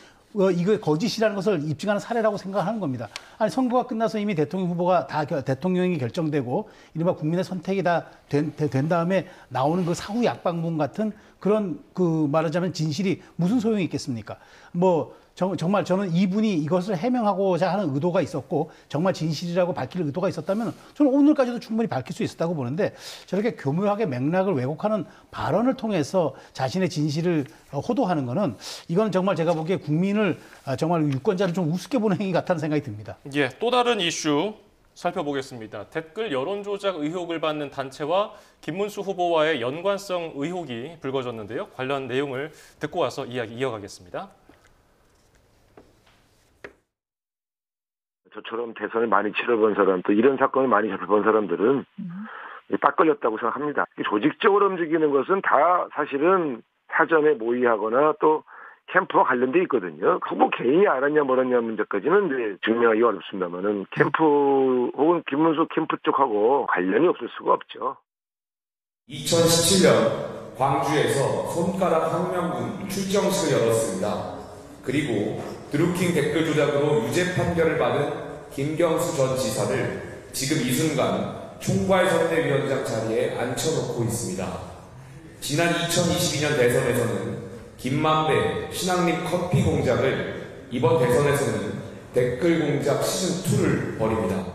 이거 거짓이라는 것을 입증하는 사례라고 생각하는 겁니다. 아니 선거가 끝나서 이미 대통령 후보가 다 대통령이 결정되고 이른바 국민의 선택이 다 된 다음에 나오는 그 사후 약방문 같은 그런 그 말하자면 진실이 무슨 소용이 있겠습니까? 뭐 정말 저는 이분이 이것을 해명하고자 하는 의도가 있었고 정말 진실이라고 밝힐 의도가 있었다면 저는 오늘까지도 충분히 밝힐 수 있었다고 보는데 저렇게 교묘하게 맥락을 왜곡하는 발언을 통해서 자신의 진실을 호도하는 거는 이건 정말 제가 보기에 국민을 정말 유권자를 좀 우습게 보는 행위 같다는 생각이 듭니다. 예, 또 다른 이슈 살펴보겠습니다. 댓글 여론조작 의혹을 받는 단체와 김문수 후보와의 연관성 의혹이 불거졌는데요. 관련 내용을 듣고 와서 이야기 이어가겠습니다. 저처럼 대선을 많이 치러본 사람, 또 이런 사건을 많이 접해본 사람들은 딱 걸렸다고 생각합니다. 조직적으로 움직이는 것은 다 사실은 사전에 모의하거나 또 캠프와 관련돼 있거든요. 후보 개인이 알았냐 몰랐냐 문제까지는 이제 증명하기 어렵습니다만은 캠프 혹은 김문수 캠프 쪽하고 관련이 없을 수가 없죠. 2017년 광주에서 손가락 혁명군 출정식을 열었습니다. 그리고 드루킹 댓글 조작으로 유죄 판결을 받은 김경수 전 지사를 지금 이 순간 총괄선대위원장 자리에 앉혀놓고 있습니다. 지난 2022년 대선에서는 김만배 신앙립 커피 공작을, 이번 대선에서는 댓글 공작 시즌2를 벌입니다.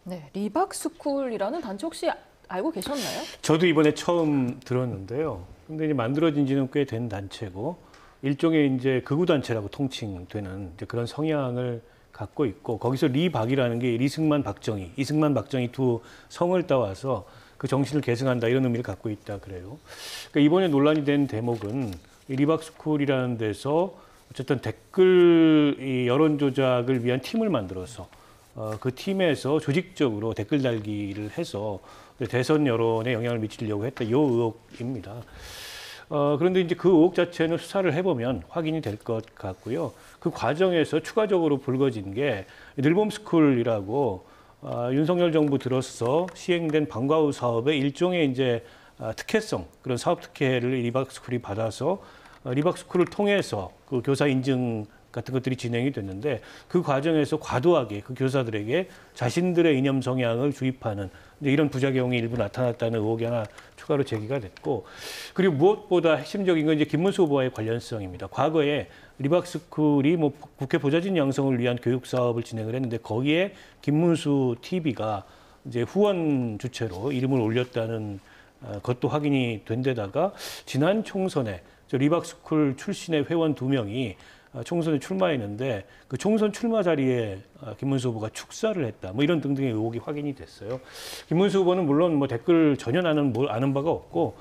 네, 리박스쿨이라는 단체 혹시 알고 계셨나요? 저도 이번에 처음 들었는데요. 근데 이제 만들어진 지는 꽤 된 단체고 일종의 이제 극우 단체라고 통칭되는 이제 그런 성향을 갖고 있고, 거기서 리박이라는 게 리승만 박정희, 이승만 박정희 두 성을 따와서 그 정신을 계승한다 이런 의미를 갖고 있다 그래요. 그러니까 이번에 논란이 된 대목은 이 리박스쿨이라는 데서 어쨌든 댓글 이 여론 조작을 위한 팀을 만들어서 그 팀에서 조직적으로 댓글 달기를 해서 대선 여론에 영향을 미치려고 했다, 이 의혹입니다. 그런데 이제 그 의혹 자체는 수사를 해보면 확인이 될 것 같고요. 그 과정에서 추가적으로 불거진 게 늘봄스쿨이라고 윤석열 정부 들어서 시행된 방과 후 사업의 일종의 이제 특혜성, 그런 사업 특혜를 리박스쿨이 받아서 리박스쿨을 통해서 그 교사 인증 같은 것들이 진행이 됐는데, 그 과정에서 과도하게 그 교사들에게 자신들의 이념 성향을 주입하는 이런 부작용이 일부 나타났다는 의혹이 하나 추가로 제기가 됐고, 그리고 무엇보다 핵심적인 건 이제 김문수 후보와의 관련성입니다. 과거에 리박스쿨이 뭐 국회 보좌진 양성을 위한 교육 사업을 진행을 했는데 거기에 김문수 TV가 이제 후원 주체로 이름을 올렸다는 것도 확인이 된 데다가 지난 총선에 리박스쿨 출신의 회원 2명이 총선에 출마했는데 그 총선 출마 자리에 김문수 후보가 축사를 했다, 뭐 이런 등등의 의혹이 확인이 됐어요. 김문수 후보는 물론 뭐 댓글 전혀 아는 바가 없고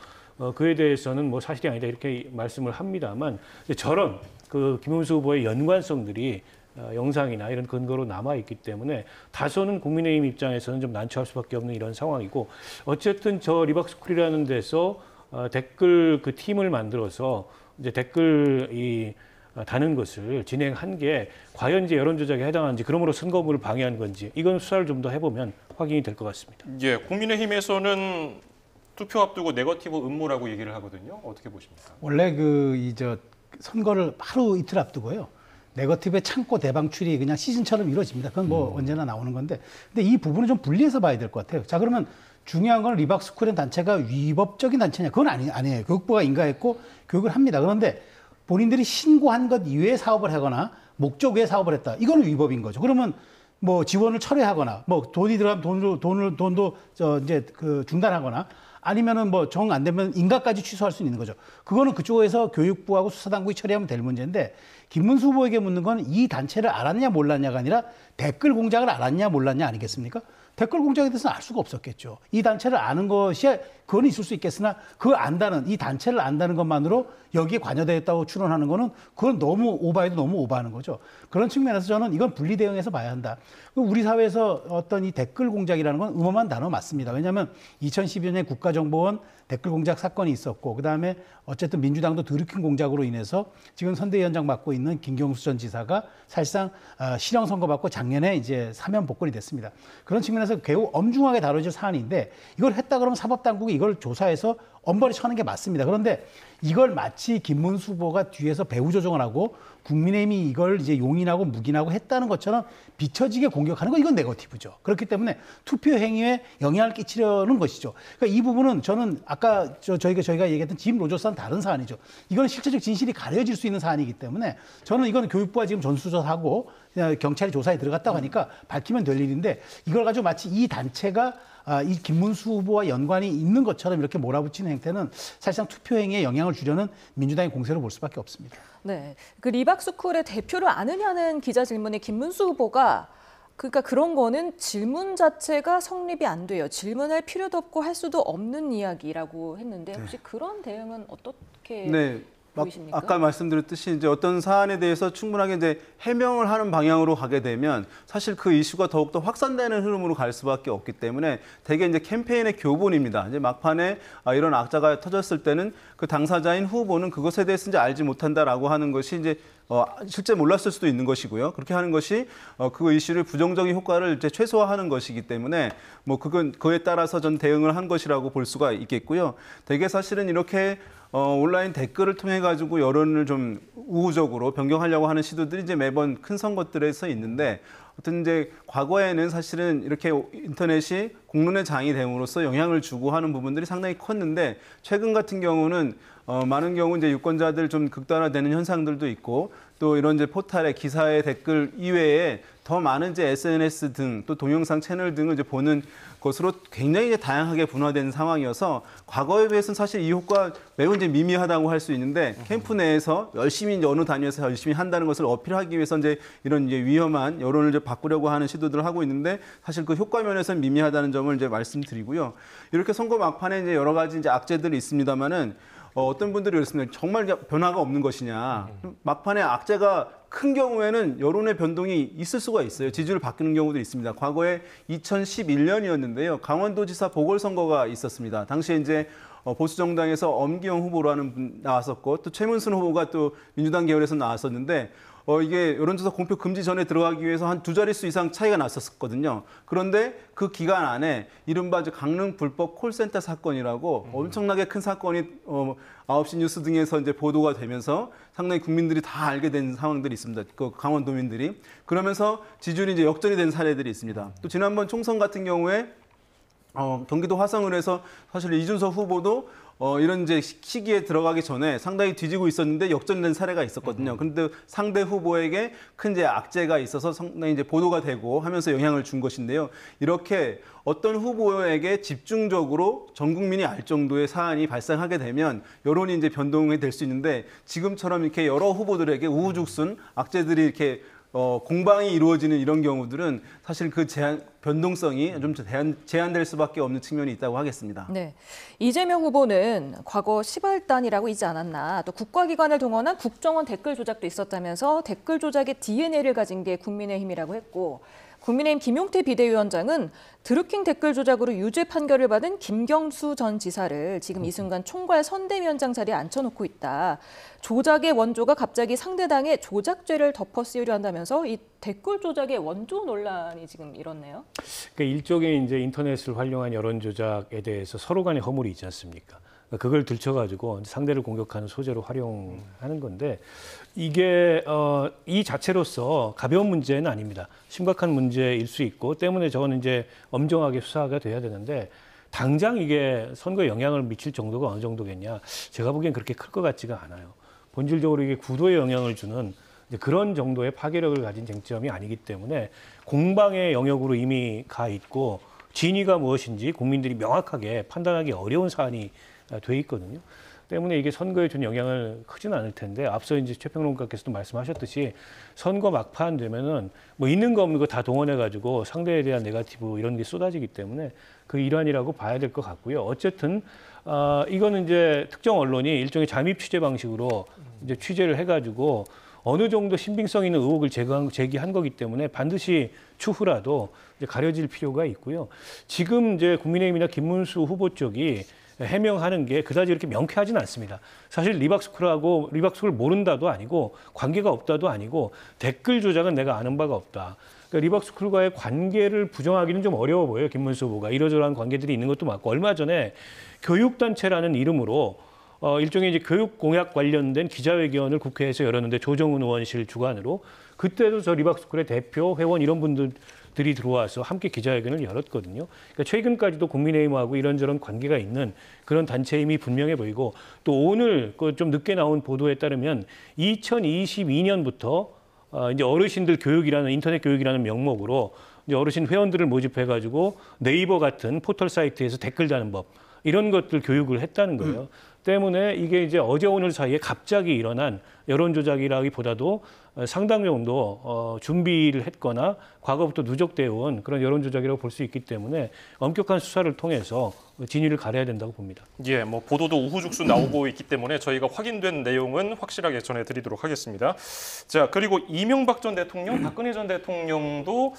그에 대해서는 뭐 사실이 아니다 이렇게 말씀을 합니다만, 저런 그 김문수 후보의 연관성들이 영상이나 이런 근거로 남아 있기 때문에 다소는 국민의힘 입장에서는 좀 난처할 수밖에 없는 이런 상황이고, 어쨌든 저 리박스쿨이라는 데서 댓글 그 팀을 만들어서 이제 댓글 다는 것을 진행한 게 과연 이제 여론 조작에 해당하는지, 그러므로 선거구를 방해한 건지, 이건 수사를 좀 더 해보면 확인이 될 것 같습니다. 예, 국민의힘에서는 투표 앞두고 네거티브 음모라고 얘기를 하거든요. 어떻게 보십니까? 원래 선거를 하루 이틀 앞두고요, 네거티브의 창고 대방출이 그냥 시즌처럼 이루어집니다. 그건 뭐 언제나 나오는 건데, 근데 이 부분을 좀 분리해서 봐야 될 것 같아요. 자, 그러면 중요한 건 리박스쿨이라는 단체가 위법적인 단체냐? 그건 아니에요. 교육부가 인가했고 교육을 합니다. 그런데 본인들이 신고한 것 이외에 사업을 하거나 목적 외에 사업을 했다, 이거는 위법인 거죠. 그러면 뭐 지원을 철회하거나, 뭐 돈이 들어가면 돈도 이제 중단하거나, 아니면은 뭐 정 안 되면 인가까지 취소할 수 있는 거죠. 그거는 그쪽에서 교육부하고 수사당국이 처리하면 될 문제인데, 김문수 후보에게 묻는 건 이 단체를 알았냐 몰랐냐가 아니라 댓글 공작을 알았냐 몰랐냐 아니겠습니까? 댓글 공작에 대해서는 알 수가 없었겠죠. 이 단체를 아는 것이 그건 있을 수 있겠으나, 이 단체를 안다는 것만으로 여기에 관여되었다고 추론하는 거는 그건 너무 오바해도 너무 오바하는 거죠. 그런 측면에서 저는 이건 분리 대응해서 봐야 한다. 우리 사회에서 어떤 이 댓글 공작이라는 건 음험한 단어 맞습니다. 왜냐하면 2012년에 국가정보원 댓글 공작 사건이 있었고, 그다음에 어쨌든 민주당도 드루킹 공작으로 인해서 지금 선대위원장 맡고 있는 김경수 전 지사가 사실상 실형 선고받고 작년에 이제 사면 복권이 됐습니다. 그런 측면에서 매우 엄중하게 다뤄질 사안인데, 이걸 했다 그러면 사법당국이 이걸 조사해서 엄벌이 쳐는 게 맞습니다. 그런데 이걸 마치 김문수 후보가 뒤에서 배후 조종을 하고 국민의힘이 이걸 이제 용인하고 묵인하고 했다는 것처럼 비춰지게 공격하는 거, 이건 네거티브죠. 그렇기 때문에 투표 행위에 영향을 끼치려는 것이죠. 그러니까 이 부분은 저는 아까 저희가 얘기했던 짐 로저스와는 다른 사안이죠. 이건 실체적 진실이 가려질 수 있는 사안이기 때문에 저는 이건 교육부가 지금 전수조사하고 경찰이 조사에 들어갔다고 하니까 밝히면 될 일인데, 이걸 가지고 마치 이 단체가 이 김문수 후보와 연관이 있는 것처럼 이렇게 몰아붙이는 행태는 사실상 투표 행위에 영향을 주려는 민주당의 공세로 볼 수밖에 없습니다. 네, 그 리박스쿨의 대표를 아느냐는 기자 질문에 김문수 후보가 그러니까 그런 거는 질문 자체가 성립이 안 돼요. 질문할 필요도 없고 할 수도 없는 이야기라고 했는데 혹시 그런 대응은 어떻게 보이십니까? 아까 말씀드렸듯이 이제 어떤 사안에 대해서 충분하게 이제 해명을 하는 방향으로 가게 되면 사실 그 이슈가 더욱더 확산되는 흐름으로 갈 수밖에 없기 때문에 대개 이제 캠페인의 교본입니다. 이제 막판에 이런 악재가 터졌을 때는 그 당사자인 후보는 그것에 대해서 이제 알지 못한다라고 하는 것이 이제 실제 몰랐을 수도 있는 것이고요. 그렇게 하는 것이 그 이슈를 부정적인 효과를 이제 최소화하는 것이기 때문에 뭐 그에 따라서 전 대응을 한 것이라고 볼 수가 있겠고요. 대개 사실은 이렇게 온라인 댓글을 통해 가지고 여론을 좀 우호적으로 변경하려고 하는 시도들이 이제 매번 큰 선거들에서 있는데 어떤 이제 과거에는 사실은 이렇게 인터넷이 공론의 장이 됨으로써 영향을 주고 하는 부분들이 상당히 컸는데 최근 같은 경우는 많은 경우 이제 유권자들 좀 극단화되는 현상들도 있고 또 이런 이제 포탈의 기사의 댓글 이외에 더 많은 이제 SNS 등 또 동영상 채널 등을 이제 보는 것으로 굉장히 이제 다양하게 분화된 상황이어서 과거에 비해서는 사실 이 효과 매우 이제 미미하다고 할 수 있는데 캠프 내에서 열심히 이제 어느 단위에서 열심히 한다는 것을 어필하기 위해서 이제 이런 이제 위험한 여론을 이제 바꾸려고 하는 시도들을 하고 있는데 사실 그 효과 면에서는 미미하다는 점을 이제 말씀드리고요. 이렇게 선거 막판에 이제 여러 가지 이제 악재들이 있습니다만은 어떤 분들이 그렇습니다. 정말 변화가 없는 것이냐. 막판에 악재가 큰 경우에는 여론의 변동이 있을 수가 있어요. 지지율 바뀌는 경우도 있습니다. 과거에 2011년이었는데요. 강원도지사 보궐선거가 있었습니다. 당시에 이제 보수 정당에서 엄기영 후보라는 분 나왔었고 또 최문순 후보가 또 민주당 계열에서 나왔었는데 이게 여론조사 공표 금지 전에 들어가기 위해서 한 2자릿수 이상 차이가 났었거든요. 그런데 그 기간 안에 이른바 강릉 불법 콜센터 사건이라고 엄청나게 큰 사건이 9시 뉴스 등에서 이제 보도가 되면서 상당히 국민들이 다 알게 된 상황들이 있습니다. 그 강원도민들이. 그러면서 지지율이 이제 역전이 된 사례들이 있습니다. 또 지난번 총선 같은 경우에 경기도 화성을에서 사실 이준석 후보도 이런 이제 시기에 들어가기 전에 상당히 뒤지고 있었는데 역전된 사례가 있었거든요. 그런데 상대 후보에게 큰 이제 악재가 있어서 상당히 이제 보도가 되고 하면서 영향을 준 것인데요. 이렇게 어떤 후보에게 집중적으로 전 국민이 알 정도의 사안이 발생하게 되면 여론이 이제 변동이 될 수 있는데 지금처럼 이렇게 여러 후보들에게 우후죽순 악재들이 이렇게 공방이 이루어지는 이런 경우들은 사실 그 변동성이 좀 제한될 수밖에 없는 측면이 있다고 하겠습니다. 네, 이재명 후보는 과거 시발단이라고 있지 않았나, 또 국가기관을 동원한 국정원 댓글 조작도 있었다면서 댓글 조작의 DNA를 가진 게 국민의힘이라고 했고, 국민의힘 김용태 비대위원장은 드루킹 댓글 조작으로 유죄 판결을 받은 김경수 전 지사를 지금 이 순간 총괄 선대위원장 자리에 앉혀놓고 있다. 조작의 원조가 갑자기 상대당의 조작죄를 덮어 씌우려 한다면서 이 댓글 조작의 원조 논란이 지금 일었네요. 그러니까 일종의 이제 인터넷을 활용한 여론 조작에 대해서 서로 간의 허물이 있지 않습니까? 그걸 들춰가지고 상대를 공격하는 소재로 활용하는 건데 이게 이 자체로서 가벼운 문제는 아닙니다. 심각한 문제일 수 있고 때문에 저는 이제 엄정하게 수사가 돼야 되는데 당장 이게 선거에 영향을 미칠 정도가 어느 정도겠냐? 제가 보기엔 그렇게 클 것 같지가 않아요. 본질적으로 이게 구도에 영향을 주는 그런 정도의 파괴력을 가진 쟁점이 아니기 때문에 공방의 영역으로 이미 가 있고 진위가 무엇인지 국민들이 명확하게 판단하기 어려운 사안이 돼 있거든요. 때문에 이게 선거에 준 영향을 크지는 않을 텐데 앞서 이제 최평론가께서도 말씀하셨듯이 선거 막판 되면은 뭐 있는 거 없는 거 다 동원해 가지고 상대에 대한 네거티브 이런 게 쏟아지기 때문에 그 일환이라고 봐야 될 것 같고요. 어쨌든 이거는 이제 특정 언론이 일종의 잠입 취재 방식으로 이제 취재를 해가지고 어느 정도 신빙성 있는 의혹을 제기한 거기 때문에 반드시 추후라도 이제 가려질 필요가 있고요. 지금 이제 국민의힘이나 김문수 후보 쪽이 해명하는 게 그다지 이렇게 명쾌하지는 않습니다. 사실 리박스쿨을 모른다도 아니고 관계가 없다도 아니고 댓글 조작은 내가 아는 바가 없다. 그러니까 리박스쿨과의 관계를 부정하기는 좀 어려워 보여요. 김문수 후보가 이러저러한 관계들이 있는 것도 맞고 얼마 전에 교육단체라는 이름으로 일종의 이제 교육 공약 관련된 기자회견을 국회에서 열었는데 조정훈 의원실 주관으로 그때도 저 리박스쿨의 대표 회원 이런 분들이 들어와서 함께 기자회견을 열었거든요. 그러니까 최근까지도 국민의힘하고 이런저런 관계가 있는 그런 단체임이 분명해 보이고 또 오늘 그 좀 늦게 나온 보도에 따르면 2022년부터 이제 어르신들 교육이라는 인터넷 교육이라는 명목으로 이제 어르신 회원들을 모집해가지고 네이버 같은 포털 사이트에서 댓글 다는 법 이런 것들 교육을 했다는 거예요. 때문에 이게 이제 어제 오늘 사이에 갑자기 일어난 여론조작이라기보다도 상당 정도 준비를 했거나 과거부터 누적되어 온 그런 여론조작이라고 볼 수 있기 때문에 엄격한 수사를 통해서 진위를 가려야 된다고 봅니다. 예, 뭐 보도도 우후죽순 나오고 있기 때문에 저희가 확인된 내용은 확실하게 전해드리도록 하겠습니다. 자, 그리고 이명박 전 대통령, 박근혜 전 대통령도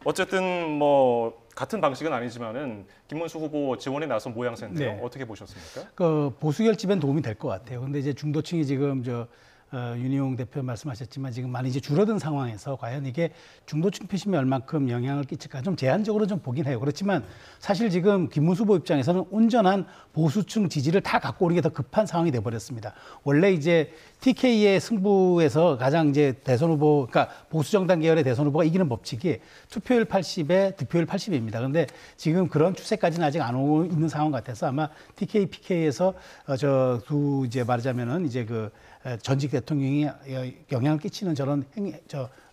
어쨌든 뭐 같은 방식은 아니지만은 김문수 후보 지원에 나선 모양새인데요. 네. 어떻게 보셨습니까? 그 보수 결집엔 도움이 될 것 같아요. 근데 이제 중도층이 지금 윤희용 대표 말씀하셨지만 지금 많이 이제 줄어든 상황에서 과연 이게 중도층 표심에 얼만큼 영향을 끼칠까 좀 제한적으로 좀 보긴 해요. 그렇지만 사실 지금 김문수 후보 입장에서는 온전한 보수층 지지를 다 갖고 오는 게 더 급한 상황이 돼버렸습니다. 원래 이제 TK의 승부에서 가장 이제 대선 후보, 그러니까 보수 정당 계열의 대선 후보가 이기는 법칙이 투표율 80에 득표율 80입니다. 그런데 지금 그런 추세까지는 아직 안 오고 있는 상황 같아서 아마 TK, PK에서 저 두 이제 말하자면은 이제 그 전직 대통령이 영향을 끼치는 저런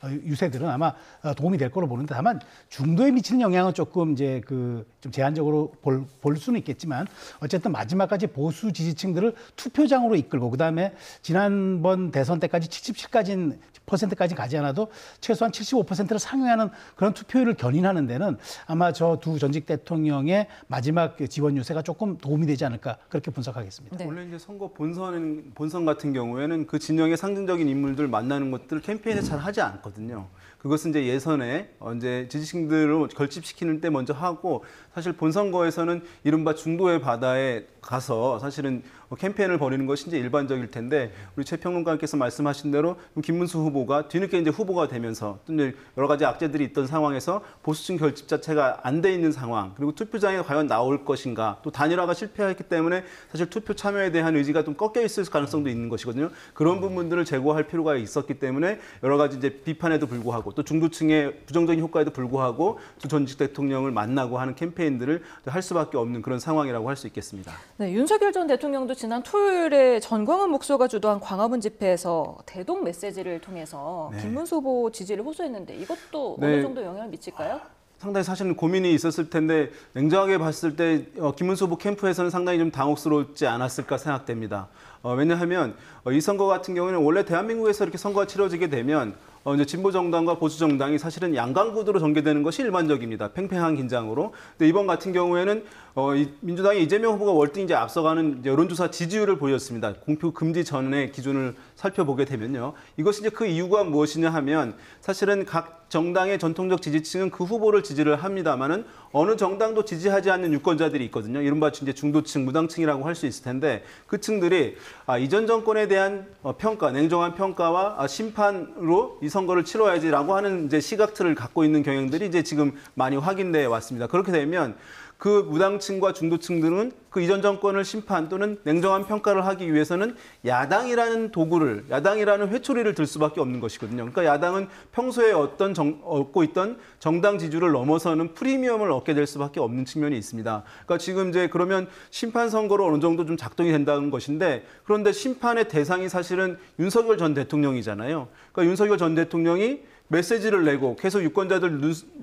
유세들은 아마 도움이 될 거로 보는데 다만 중도에 미치는 영향은 조금 이제 좀 제한적으로 볼 수는 있겠지만 어쨌든 마지막까지 보수 지지층들을 투표장으로 이끌고 그다음에 지난번 대선 때까지 77%까지 가지 않아도 최소한 75%를 상회하는 그런 투표율을 견인하는 데는 아마 저 두 전직 대통령의 마지막 지원 유세가 조금 도움이 되지 않을까 그렇게 분석하겠습니다. 네. 원래 이제 선거 본선 같은 경우에는 그 진영의 상징적인 인물들 만나는 것들 캠페인에 잘 하지 않거든요. 그것은 이제 예선에 이제 지지층들을 결집시키는 때 먼저 하고 사실 본선거에서는 이른바 중도의 바다에 가서 사실은 캠페인을 벌이는 것이 이제 일반적일 텐데 우리 최 평론가께서 말씀하신 대로 김문수 후보가 뒤늦게 이제 후보가 되면서 또 이제 여러 가지 악재들이 있던 상황에서 보수층 결집 자체가 안 돼 있는 상황 그리고 투표장에 과연 나올 것인가 또 단일화가 실패했기 때문에 사실 투표 참여에 대한 의지가 좀 꺾여 있을 가능성도 있는 것이거든요. 그런 부분들을 제고할 필요가 있었기 때문에 여러 가지 이제 비판에도 불구하고 또 중도층의 부정적인 효과에도 불구하고 또 전직 대통령을 만나고 하는 캠페인들을 할 수밖에 없는 그런 상황이라고 할 수 있겠습니다. 네, 윤석열 전 대통령도 지난 토요일에 전광훈 목소가 주도한 광화문 집회에서 대동 메시지를 통해서 네. 김문수 후보 지지를 호소했는데 이것도 네. 어느 정도 영향을 미칠까요? 상당히 사실은 고민이 있었을 텐데 냉정하게 봤을 때 김문수 후보 캠프에서는 상당히 좀 당혹스럽지 않았을까 생각됩니다. 왜냐하면 이 선거 같은 경우는 원래 대한민국에서 이렇게 선거가 치러지게 되면 이제 진보 정당과 보수 정당이 사실은 양강구도로 전개되는 것이 일반적입니다. 팽팽한 긴장으로. 근데 이번 같은 경우에는 민주당의 이재명 후보가 월등 이제 앞서가는 여론조사 지지율을 보였습니다. 공표 금지 전의 기준을 살펴보게 되면요. 이것이 이제 그 이유가 무엇이냐 하면 사실은 각 정당의 전통적 지지층은 그 후보를 지지를 합니다만은 어느 정당도 지지하지 않는 유권자들이 있거든요. 이른바 이제 중도층, 무당층이라고 할 수 있을 텐데 그 층들이 이전 정권에 대한 평가, 냉정한 평가와 심판으로 이 선거를 치러야지라고 하는 이제 시각들을 갖고 있는 경향들이 이제 지금 많이 확인돼 왔습니다. 그렇게 되면 그 무당층과 중도층들은 그 이전 정권을 심판 또는 냉정한 평가를 하기 위해서는 야당이라는 도구를, 야당이라는 회초리를 들 수밖에 없는 것이거든요. 그러니까 야당은 평소에 얻고 있던 정당 지지를 넘어서는 프리미엄을 얻게 될 수밖에 없는 측면이 있습니다. 그러니까 지금 이제 그러면 심판 선거로 어느 정도 좀 작동이 된다는 것인데 그런데 심판의 대상이 사실은 윤석열 전 대통령이잖아요. 그러니까 윤석열 전 대통령이 메시지를 내고 계속 유권자들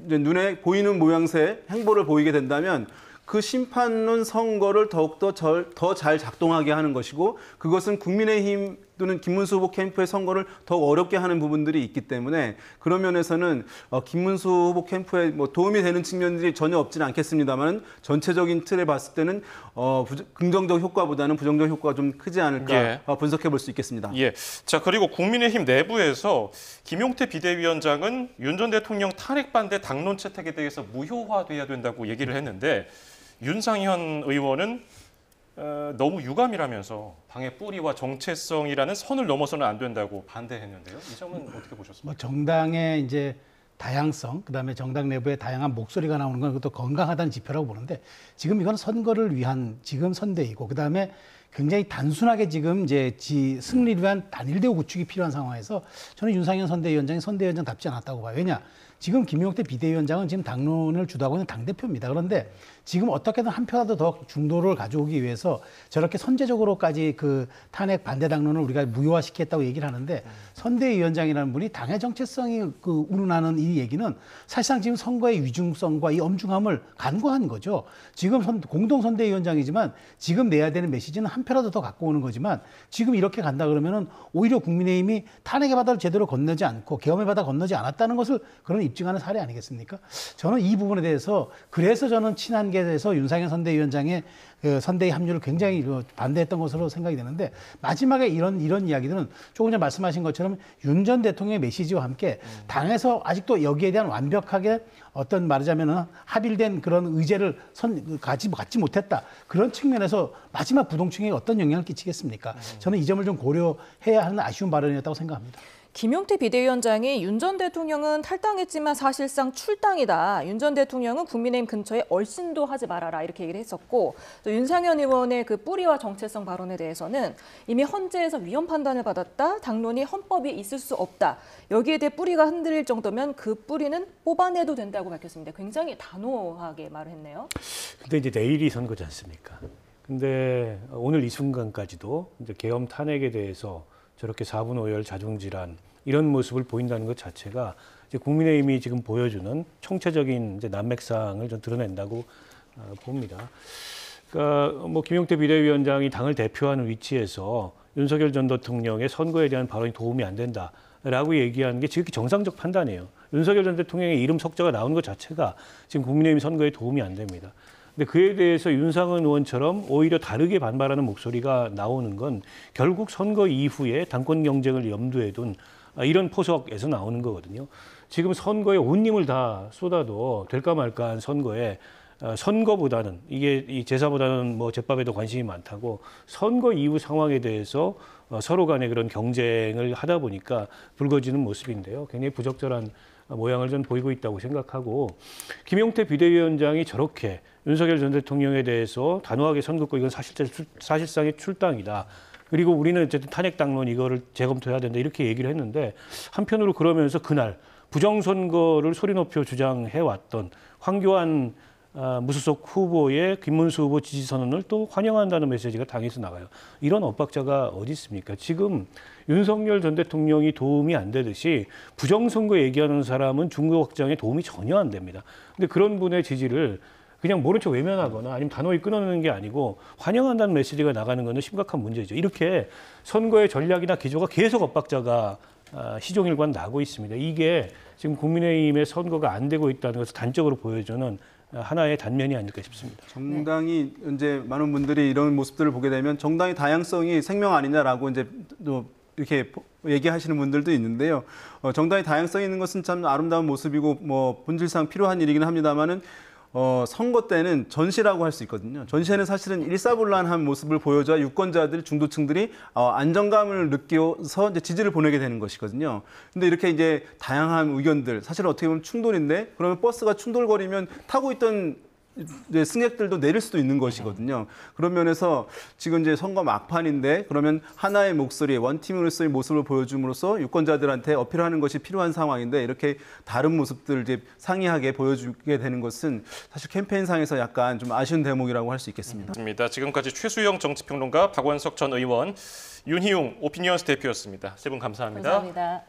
눈에 보이는 모양새 행보를 보이게 된다면 그 심판론 선거를 더욱더 더 잘 작동하게 하는 것이고 그것은 국민의힘 또는 김문수 후보 캠프의 선거를 더욱 어렵게 하는 부분들이 있기 때문에 그런 면에서는 김문수 후보 캠프에 뭐 도움이 되는 측면들이 전혀 없지는 않겠습니다만 전체적인 틀에 봤을 때는 긍정적 효과보다는 부정적 효과가 좀 크지 않을까 분석해 볼 수 있겠습니다. 예. 자, 그리고 국민의힘 내부에서 김용태 비대위원장은 윤 전 대통령 탄핵 반대 당론 채택에 대해서 무효화돼야 된다고 얘기를 했는데 윤상현 의원은 너무 유감이라면서 당의 뿌리와 정체성이라는 선을 넘어서는 안 된다고 반대했는데요. 이 점은 어떻게 보셨습니까? 뭐 정당의 이제 다양성, 그다음에 정당 내부에 다양한 목소리가 나오는 건 그것도 건강하다는 지표라고 보는데 지금 이건 선거를 위한 지금 선대이고 그다음에 굉장히 단순하게 지금 이제 승리를 위한 단일대우 구축이 필요한 상황에서 저는 윤상현 선대위원장이 선대위원장답지 않았다고 봐요. 왜냐? 지금 김용태 비대위원장은 지금 당론을 주도하고 있는 당대표입니다. 그런데 지금 어떻게든 한 표라도 더 중도를 가져오기 위해서 저렇게 선제적으로까지 그 탄핵 반대 당론을 우리가 무효화시켰다고 얘기를 하는데 선대위원장이라는 분이 당의 정체성이 그 운운하는 이 얘기는 사실상 지금 선거의 위중성과 이 엄중함을 간과한 거죠. 지금 공동선대위원장이지만 지금 내야 되는 메시지는 한 표라도 더 갖고 오는 거지만 지금 이렇게 간다 그러면은 오히려 국민의힘이 탄핵의 바다를 제대로 건너지 않고 계엄의 바다 건너지 않았다는 것을 그런 입증하는 사례 아니겠습니까? 저는 이 부분에 대해서 그래서 저는 친한계에서 윤상현 선대위원장의 그 선대위 합류를 굉장히 반대했던 것으로 생각이 되는데 마지막에 이런 이야기들은 조금 전에 말씀하신 것처럼 윤 전 대통령의 메시지와 함께 당에서 아직도 여기에 대한 완벽하게 어떤 말하자면은 합일된 그런 의제를 갖지 못했다. 그런 측면에서 마지막 부동층에 어떤 영향을 끼치겠습니까? 저는 이 점을 좀 고려해야 하는 아쉬운 발언이었다고 생각합니다. 김용태 비대위원장이 윤 전 대통령은 탈당했지만 사실상 출당이다. 윤 전 대통령은 국민의힘 근처에 얼씬도 하지 말아라 이렇게 얘기를 했었고 또 윤상현 의원의 그 뿌리와 정체성 발언에 대해서는 이미 헌재에서 위헌 판단을 받았다. 당론이 헌법에 있을 수 없다. 여기에 대해 뿌리가 흔들릴 정도면 그 뿌리는 뽑아내도 된다고 밝혔습니다. 굉장히 단호하게 말을 했네요. 근데 이제 내일이 선거지 않습니까? 근데 오늘 이 순간까지도 이제 계엄 탄핵에 대해서 저렇게 4분 오열 자중질환 이런 모습을 보인다는 것 자체가 이제 국민의힘이 지금 보여주는 총체적인 이제 난맥상을 좀 드러낸다고 봅니다. 그러니까 뭐 김용태 비대위원장이 당을 대표하는 위치에서 윤석열 전 대통령의 선거에 대한 발언이 도움이 안 된다라고 얘기하는 게 지극히 정상적 판단이에요. 윤석열 전 대통령의 이름 석자가 나오는 것 자체가 지금 국민의힘 선거에 도움이 안 됩니다. 근데 그에 대해서 윤상현 의원처럼 오히려 다르게 반발하는 목소리가 나오는 건 결국 선거 이후에 당권 경쟁을 염두에 둔 이런 포석에서 나오는 거거든요. 지금 선거에 온 힘을 다 쏟아도 될까 말까한 선거에 선거보다는 이게 이 제사보다는 뭐 제밥에도 관심이 많다고 선거 이후 상황에 대해서 서로 간의 그런 경쟁을 하다 보니까 불거지는 모습인데요. 굉장히 부적절한 모양을 좀 보이고 있다고 생각하고 김용태 비대위원장이 저렇게 윤석열 전 대통령에 대해서 단호하게 선 긋고 이건 사실상의 출당이다. 그리고 우리는 어쨌든 탄핵 당론 이거를 재검토해야 된다 이렇게 얘기를 했는데 한편으로 그러면서 그날 부정선거를 소리 높여 주장해왔던 황교안 무소속 후보의 김문수 후보 지지 선언을 또 환영한다는 메시지가 당에서 나가요. 이런 엇박자가 어디 있습니까? 지금 윤석열 전 대통령이 도움이 안 되듯이 부정선거 얘기하는 사람은 중도 확장에 도움이 전혀 안 됩니다. 근데 그런 분의 지지를 그냥 모른 척 외면하거나 아니면 단호히 끊어내는 게 아니고 환영한다는 메시지가 나가는 것은 심각한 문제죠. 이렇게 선거의 전략이나 기조가 계속 엇박자가 시종일관 나고 있습니다. 이게 지금 국민의힘의 선거가 안 되고 있다는 것을 단적으로 보여주는 하나의 단면이 아닐까 싶습니다. 정당이 이제 많은 분들이 이런 모습들을 보게 되면 정당의 다양성이 생명 아니냐라고 이제 또 이렇게 얘기하시는 분들도 있는데요. 정당의 다양성이 있는 것은 참 아름다운 모습이고 뭐 본질상 필요한 일이긴 합니다만은 선거 때는 전시라고 할 수 있거든요. 전시에는 사실은 일사불란한 모습을 보여줘야 유권자들, 중도층들이 안정감을 느껴서 이제 지지를 보내게 되는 것이거든요. 근데 이렇게 이제 다양한 의견들, 사실 어떻게 보면 충돌인데, 그러면 버스가 충돌거리면 타고 있던 이제 승객들도 내릴 수도 있는 것이거든요. 그런 면에서 지금 이제 선거 막판인데 그러면 하나의 목소리, 원팀으로서의 모습을 보여줌으로써 유권자들한테 어필하는 것이 필요한 상황인데 이렇게 다른 모습들을 이제 상이하게 보여주게 되는 것은 사실 캠페인상에서 약간 좀 아쉬운 대목이라고 할 수 있겠습니다. 지금까지 최수영 정치평론가, 박원석 전 의원, 윤희웅 오피니언스 대표였습니다. 세 분 감사합니다. 감사합니다.